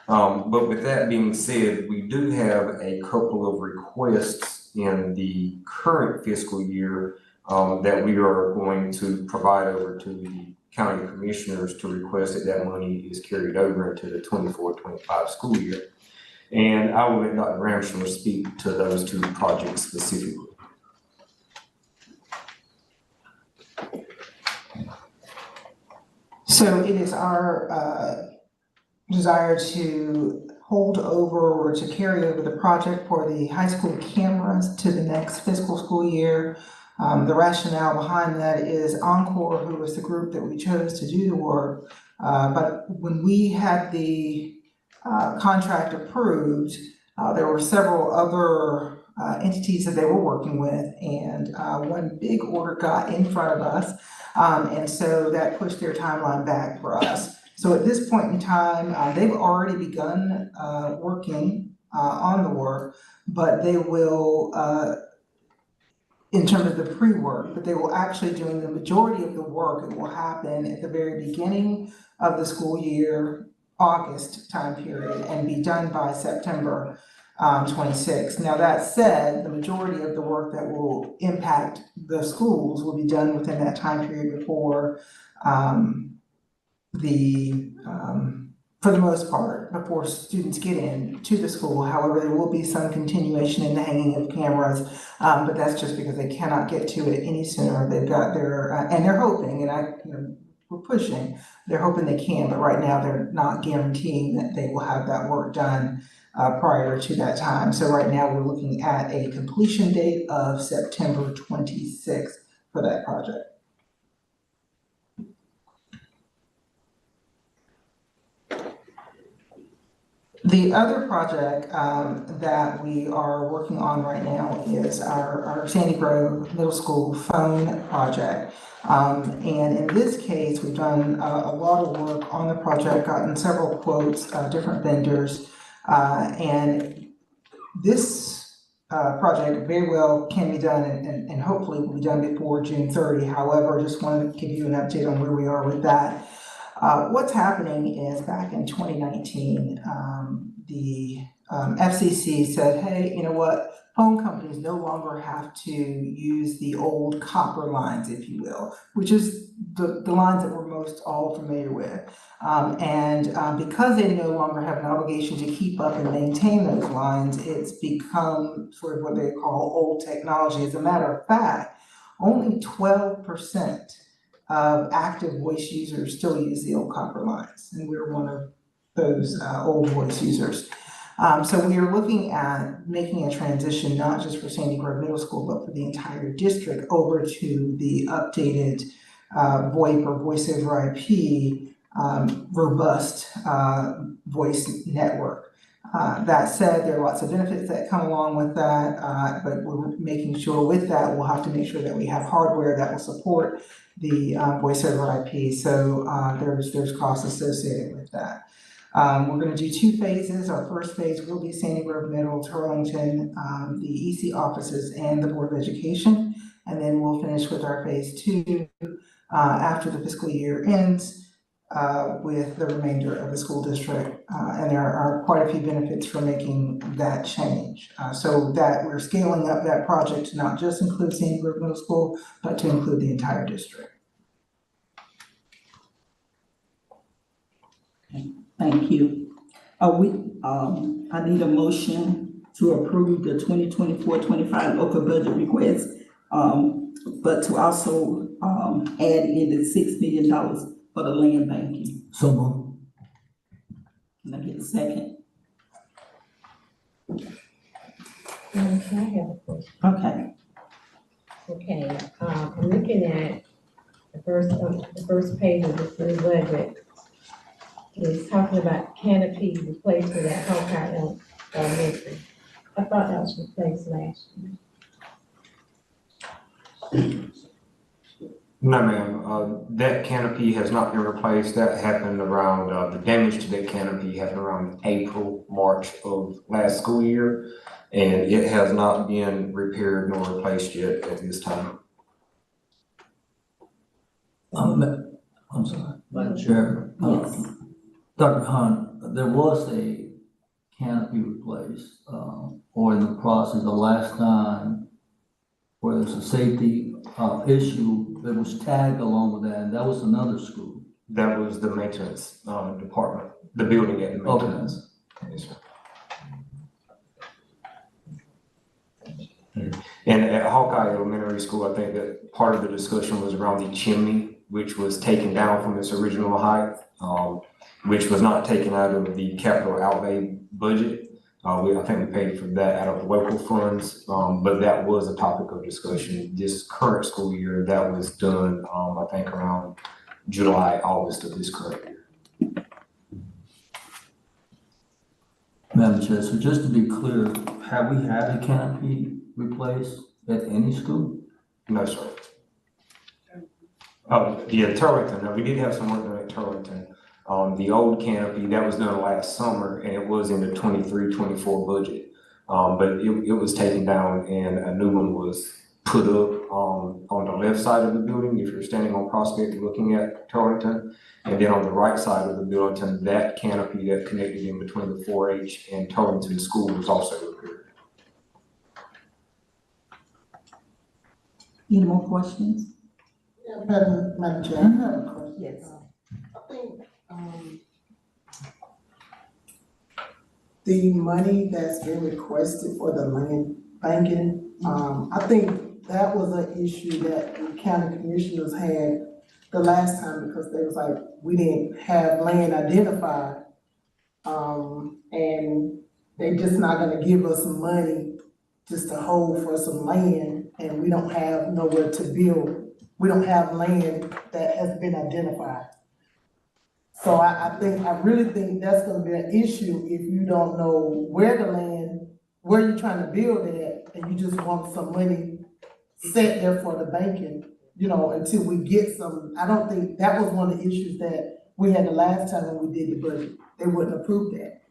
But with that being said, we do have a couple of requests in the current fiscal year that we are going to provide over to the county commissioners to request that money is carried over into the 24-25 school year. And I will let Dr. Ramshaw speak to those two projects specifically. So it is our desire to hold over or to carry over the project for the high school cameras to the next fiscal school year. The rationale behind that is Encore, who was the group that we chose to do the work. But when we had the contract approved, there were several other entities that they were working with, and one big order got in front of us. And so that pushed their timeline back for us. So at this point in time, they've already begun working on the work, but they will, in terms of the pre-work, but they will actually doing the majority of the work. It will happen at the very beginning of the school year, August time period, and be done by September 26. Now that said, the majority of the work that will impact the schools will be done within that time period before for the most part, before students get in to the school. However, there will be some continuation in the hanging of cameras, but that's just because they cannot get to it any sooner. They've got their, and they're hoping, and we're pushing, they're hoping they can, but right now they're not guaranteeing that they will have that work done prior to that time. So right now we're looking at a completion date of September 26th for that project. The other project that we are working on right now is our Sandy Grove Middle School phone project. And in this case, we've done a lot of work on the project, gotten several quotes, different vendors. And this project very well can be done and hopefully will be done before June 30. However, just wanted to give you an update on where we are with that. What's happening is back in 2019, the FCC said, hey, you know what? Phone companies no longer have to use the old copper lines, if you will, which is the lines that we're most all familiar with. Because they no longer have an obligation to keep up and maintain those lines, it's become sort of what they call old technology. As a matter of fact, only 12% of active voice users still use the old copper lines, and we're one of those old voice users. So we are looking at making a transition, not just for Sandy Grove Middle School, but for the entire district over to the updated VoIP or voice over IP robust voice network. That said, there are lots of benefits that come along with that, but we're making sure with that, we'll have to make sure that we have hardware that will support the voice over IP. So there's costs associated with that. We're going to do 2 phases. Our first phase will be Sandy Grove Middle, Turlington, the EC offices, and the Board of Education. And then we'll finish with our phase 2 after the fiscal year ends with the remainder of the school district. And there are quite a few benefits for making that change. So that we're scaling up that project to not just include Sandy Grove Middle School, but to include the entire district. Okay, thank you. I need a motion to approve the 2024-25 local budget request, but to also add in the $6 million for the land banking. So moved. Can I get a second? I have a question. Okay. Okay, I'm looking at the first page of this new budget. It's talking about canopy replacement at Hawkeye Elementary. I thought that was replaced last year. No, ma'am, that canopy has not been replaced. That happened around, the damage to that canopy happened around April, March of last school year. And it has not been repaired nor replaced yet at this time. I'm sorry, Madam Chair. Yes. Dr. Hunt, there was a canopy replaced, or in the process the last time where there's a safety issue that was tagged along with that, and that was another school. That was the maintenance department, the building at the maintenance. Okay. Yes, sir. And at Hawkeye Elementary School, I think that part of the discussion was around the chimney which was taken down from its original height, which was not taken out of the capital outlay budget. I think we paid for that out of local funds, but that was a topic of discussion this current school year. That was done, I think around July, August of this current year. Madam Chair, so just to be clear, have we had a canopy replaced at any school? No, sir. Oh, yeah, Turlington, no, we did have some work done at Turlington. The old canopy, that was done last summer, and it was in the 23-24 budget. But it was taken down and a new one was put up, on the left side of the building, if you're standing on Prospect looking at Turlington. And then on the right side of the building, that canopy that connected in between the 4-H and Turlington School was also repaired. Any more questions? Yeah, Madam Chair, I have a question. Yes. I think, the money that's been requested for the land banking, I think that was an issue that the county commissioners had the last time, because they was like, we didn't have land identified. And they just not gonna give us some money just to hold for some land, and we don't have nowhere to build. We don't have land that has been identified. So I really think that's gonna be an issue if you don't know where the land, where you're trying to build at, and you just want some money set there for the banking, you know, until we get some. I don't think, that was one of the issues that we had the last time when we did the budget. They wouldn't approve that.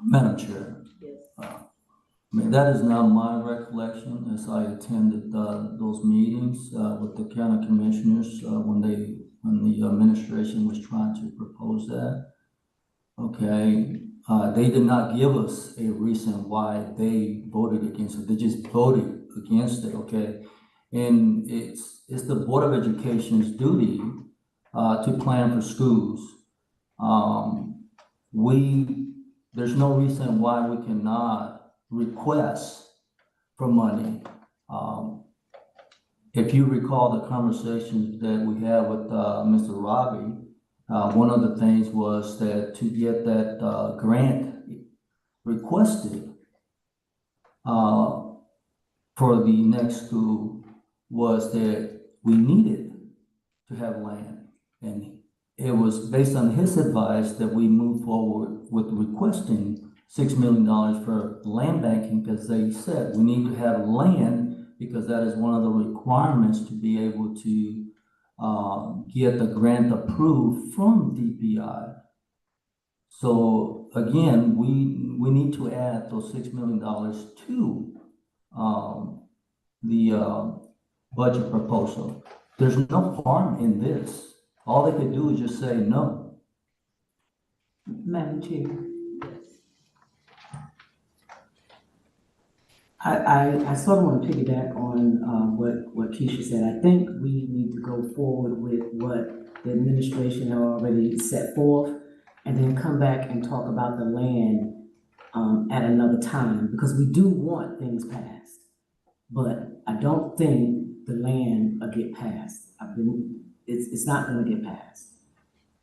Madam Chair. I mean, that is not my recollection, as I attended those meetings with the county commissioners when the administration was trying to propose that. Okay, they did not give us a reason why they voted against it. They just voted against it. Okay, and it's the Board of Education's duty to plan for schools. There's no reason why we cannot request for money. If you recall the conversations that we had with Mr. Robbie, one of the things was that to get that grant requested for the next school was that we needed to have land. And it was based on his advice that we moved forward with requesting $6 million for land banking, because they said we need to have land because that is one of the requirements to be able to get the grant approved from DPI. So again, we need to add those $6 million to the budget proposal. There's no harm in this. All they could do is just say no. Madam Chair. I sort of want to piggyback on what Keisha said. I think we need to go forward with what the administration have already set forth, and then come back and talk about the land at another time, because we do want things passed. But I don't think the land will get passed. It's not gonna get passed.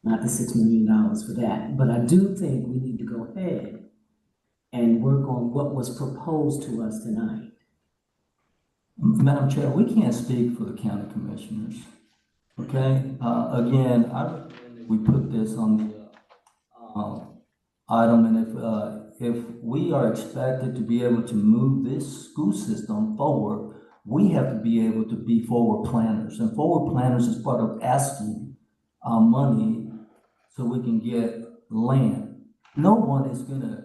Not the $6 million for that. But I do think we need to go ahead and work on what was proposed to us tonight. Madam Chair, we can't speak for the county commissioners, okay? Again, we put this on the item, and if we are expected to be able to move this school system forward, we have to be able to be forward planners, and forward planners is part of asking money so we can get land. No one is gonna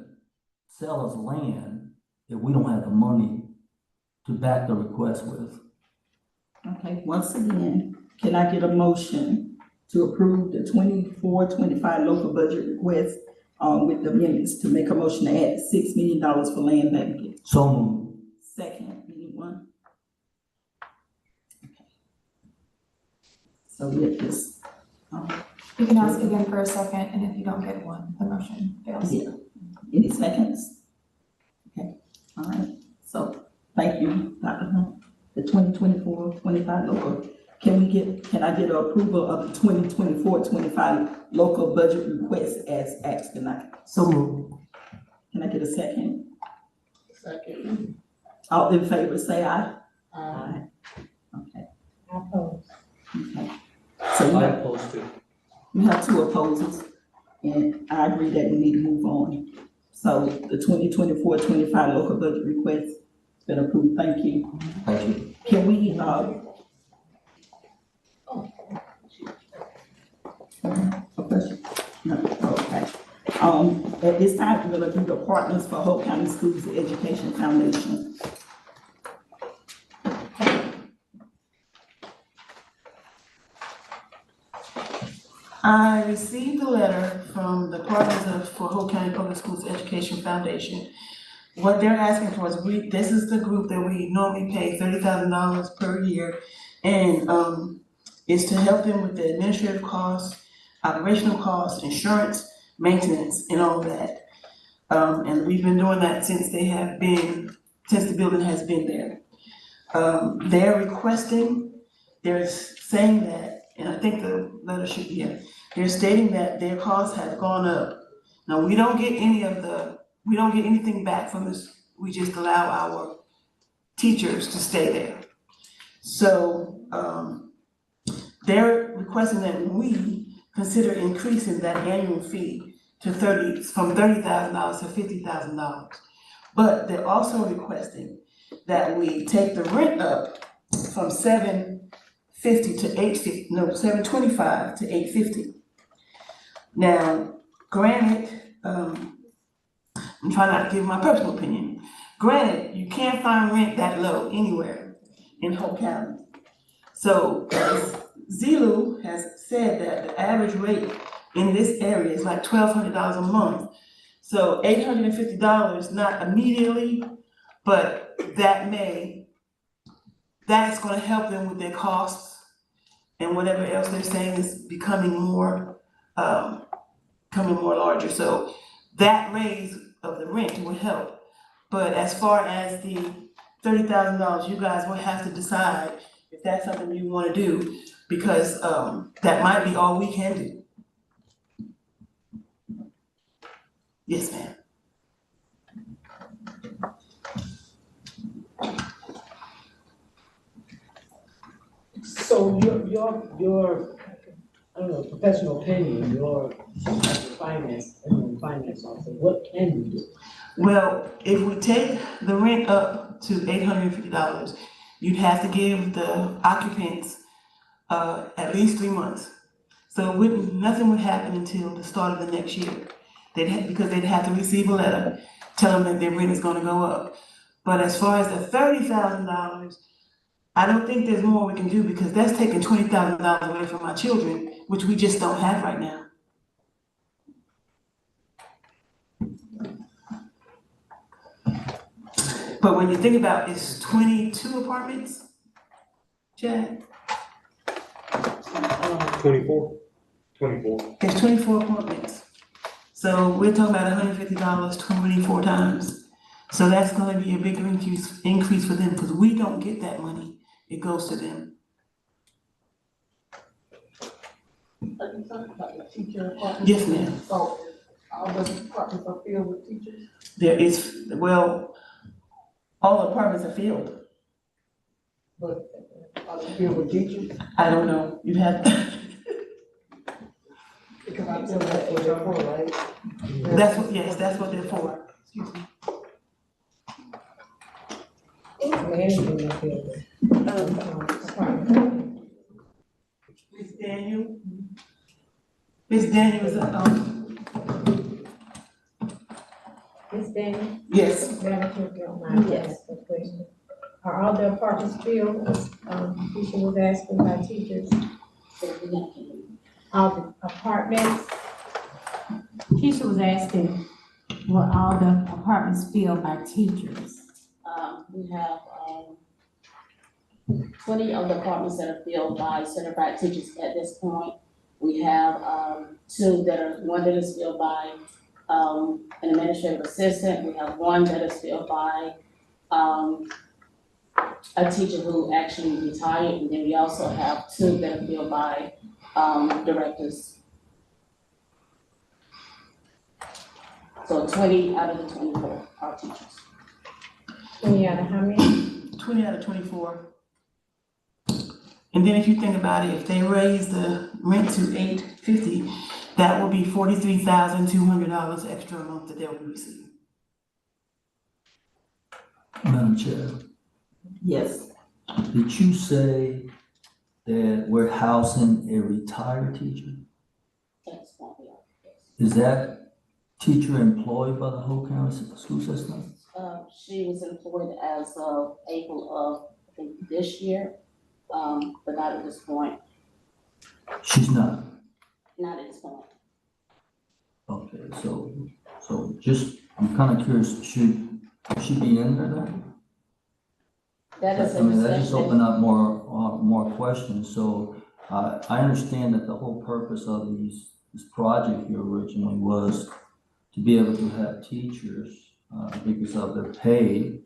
sell us land if we don't have the money to back the request with. Okay, once again, can I get a motion to approve the 24-25 local budget request with the amendments, to make a motion to add $6 million for land banking? So moved. Second, anyone? Okay. So with this, You can ask again for a second, and if you don't get one, the motion fails. yeah, any seconds? Okay, all right, so thank you, Dr. Hunt. The 2024-25 local Can I get approval of the 2024-25 local budget request as asked tonight? So moved. Can I get a second? Second. All in favor, say aye. Aye. Okay, I oppose. okay. So you have two opposers, and I agree that we need to move on. So the 2024-25 local budget request has been approved. Thank you. Thank you. Can we, a question? No, okay. At this time, we're gonna do the Partners for Hope County Schools Education Foundation. I received a letter from the Partners for Hope County Public Schools Education Foundation. What they're asking for is this is the group that we normally pay $30,000 per year. And, is to help them with the administrative costs, operational costs, insurance, maintenance, and all of that. And we've been doing that since the building has been there. They're requesting, they're saying that, and I think the letter should be in, they're stating that their costs have gone up. Now, we don't get anything back from this, we just allow our teachers to stay there. So, they're requesting that we consider increasing that annual fee to from $30,000 to $50,000. But they're also requesting that we take the rent up from $725 to $850. Now, granted, I'm trying not to give my personal opinion. Granted, you can't find rent that low anywhere in Hope County. So, Zelu has said that the average rate in this area is like $1,200 a month. So $850, not immediately, but that's gonna help them with their costs and whatever else they're saying is becoming more larger. So that raise of the rent will help. But as far as the $30,000, you guys will have to decide if that's something you wanna do, because that might be all we can do. Yes, ma'am. So your, I don't know, professional opinion, your finance officer, what can you do? Well, if we take the rent up to $850, you'd have to give the occupants at least 3 months. So nothing would happen until the start of the next year. Because they'd have to receive a letter telling them that their rent is gonna go up. But as far as the $30,000, I don't think there's more we can do, because that's taking $20,000 away from our children, which we just don't have right now. But when you think about it's 22 apartments, Chad? 24. It's 24 apartments. So we're talking about $150 24 times. So that's gonna be a bigger increase for them, because we don't get that money. It goes to them. Are you talking about the teacher apartment? Yes, ma'am. So all the apartments are filled with teachers? There is, well, all apartments are filled. But are they filled with teachers? I don't know. You'd have, Because I feel that's what they're for, right? that's what they're for. Excuse me. Managing the building. Ms. Daniel? Ms. Daniel is Ms. Daniel? yes. Madam Clerk, if you don't mind, yes, a question. Are all the apartments filled, Keisha was asking by teachers? All the apartments? Keisha was asking, were all the apartments filled by teachers? We have 20 of the apartments that are filled by certified teachers at this point. We have one that is filled by an administrative assistant. We have one that is filled by a teacher who actually retired, and then we also have 2 that are filled by, directors. So 20 out of the 24 are teachers. 20 out of how many? 20 out of 24. And then if you think about it, if they raise the rent to $850, that will be $43,200 extra a month that they'll be receiving. Madam Chair, Yes, did you say that we're housing a retired teacher? That's what we are. Is that teacher employed by the whole county school system? She was employed as of April of, I think, this year, but not at this point, She's not. not at this point. Okay, so just, I'm kind of curious, should she be in there then? That is I a mean, that just discussion. opened up more questions, so, I understand that the whole purpose of this project here originally was to be able to have teachers, because of their pay.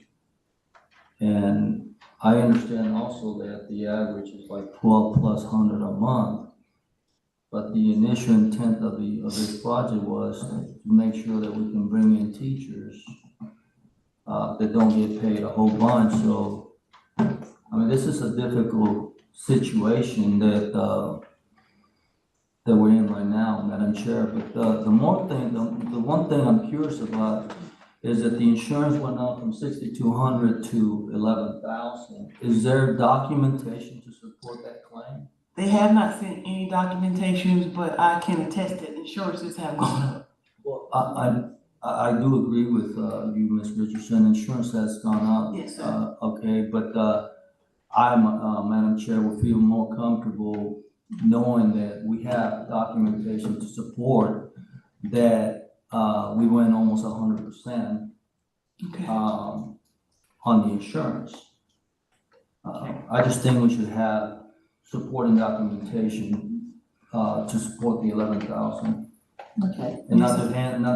And I understand also that the average is like 12,100 a month. But the initial intent of this project was to make sure that we can bring in teachers, that don't get paid a whole bunch, so, I mean, this is a difficult situation that we're in right now, Madam Chair, but the one thing I'm curious about is that the insurance went up from 6,200 to 11,000. Is there documentation to support that claim? They have not sent any documentations, but I can attest that insurances have gone up. Well, I do agree with you, Ms. Richardson, insurance has gone up. Yes, sir. Okay, but Madam Chair, will feel more comfortable knowing that we have documentation to support that we went almost 100% Okay. on the insurance. I just think we should have supporting documentation to support the 11,000. okay. And not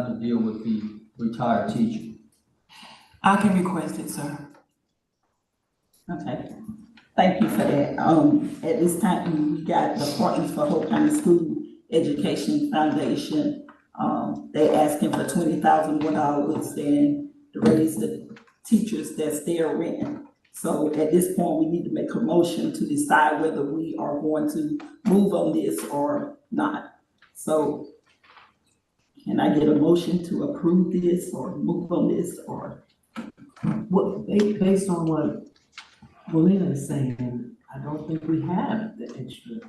to deal with the retired teacher. I can request it, sir. Okay, thank you for that. At this time, we got the Partners for Hope County School Education Foundation. They asking for $20,000 and to raise the teachers that's there renting. So at this point, we need to make a motion to decide whether we are going to move on this or not. So can I get a motion to approve this or move on this or? Based on what Melina is saying, I don't think we have the extra,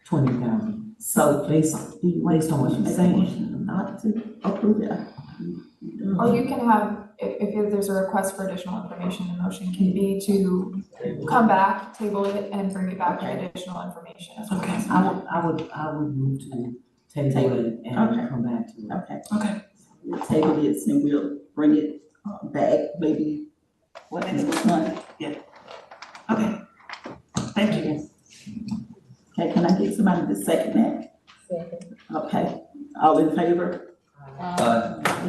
20,000. So Based on what she's saying. not to approve it. Or you can have, if there's a request for additional information, the motion can be to come back, table it, and bring it back with additional information. Okay. I would move to table it and Okay. come back to it. Okay. Okay. We'll table this and we'll bring it back maybe, next month? Okay. Thank you. Okay, can I get somebody to second that? Second. Okay, all in favor?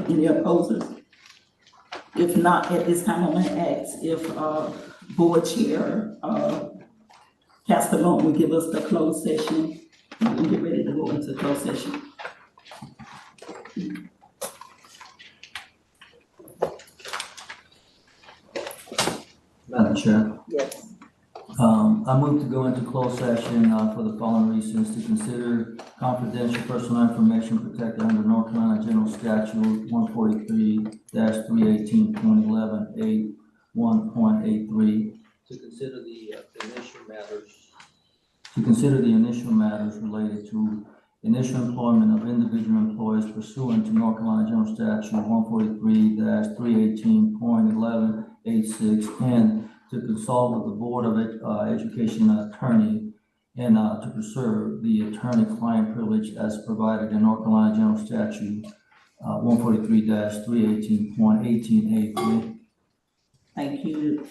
Any opposers? If not, at this time, I'm gonna ask if, board chair, Pastor Long will give us the closed session. We'll get ready to go into closed session. Madam Chair. Yes. I move to go into closed session for the following reasons: to consider confidential personal information protected under North Carolina General Statute 143-318.11A1.83, to consider the initial matters related to initial employment of individual employees pursuant to North Carolina General Statute 143-318.11A6, and to consult with the Board of Education attorney and to preserve the attorney-client privilege as provided in North Carolina General Statute 143-318.18A3. Thank you.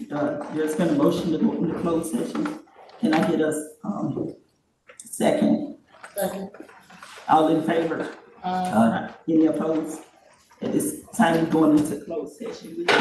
There's been a motion to go into closed session. Can I get a second? Second. All in favor? Any opposed? At this time, we're going into closed session.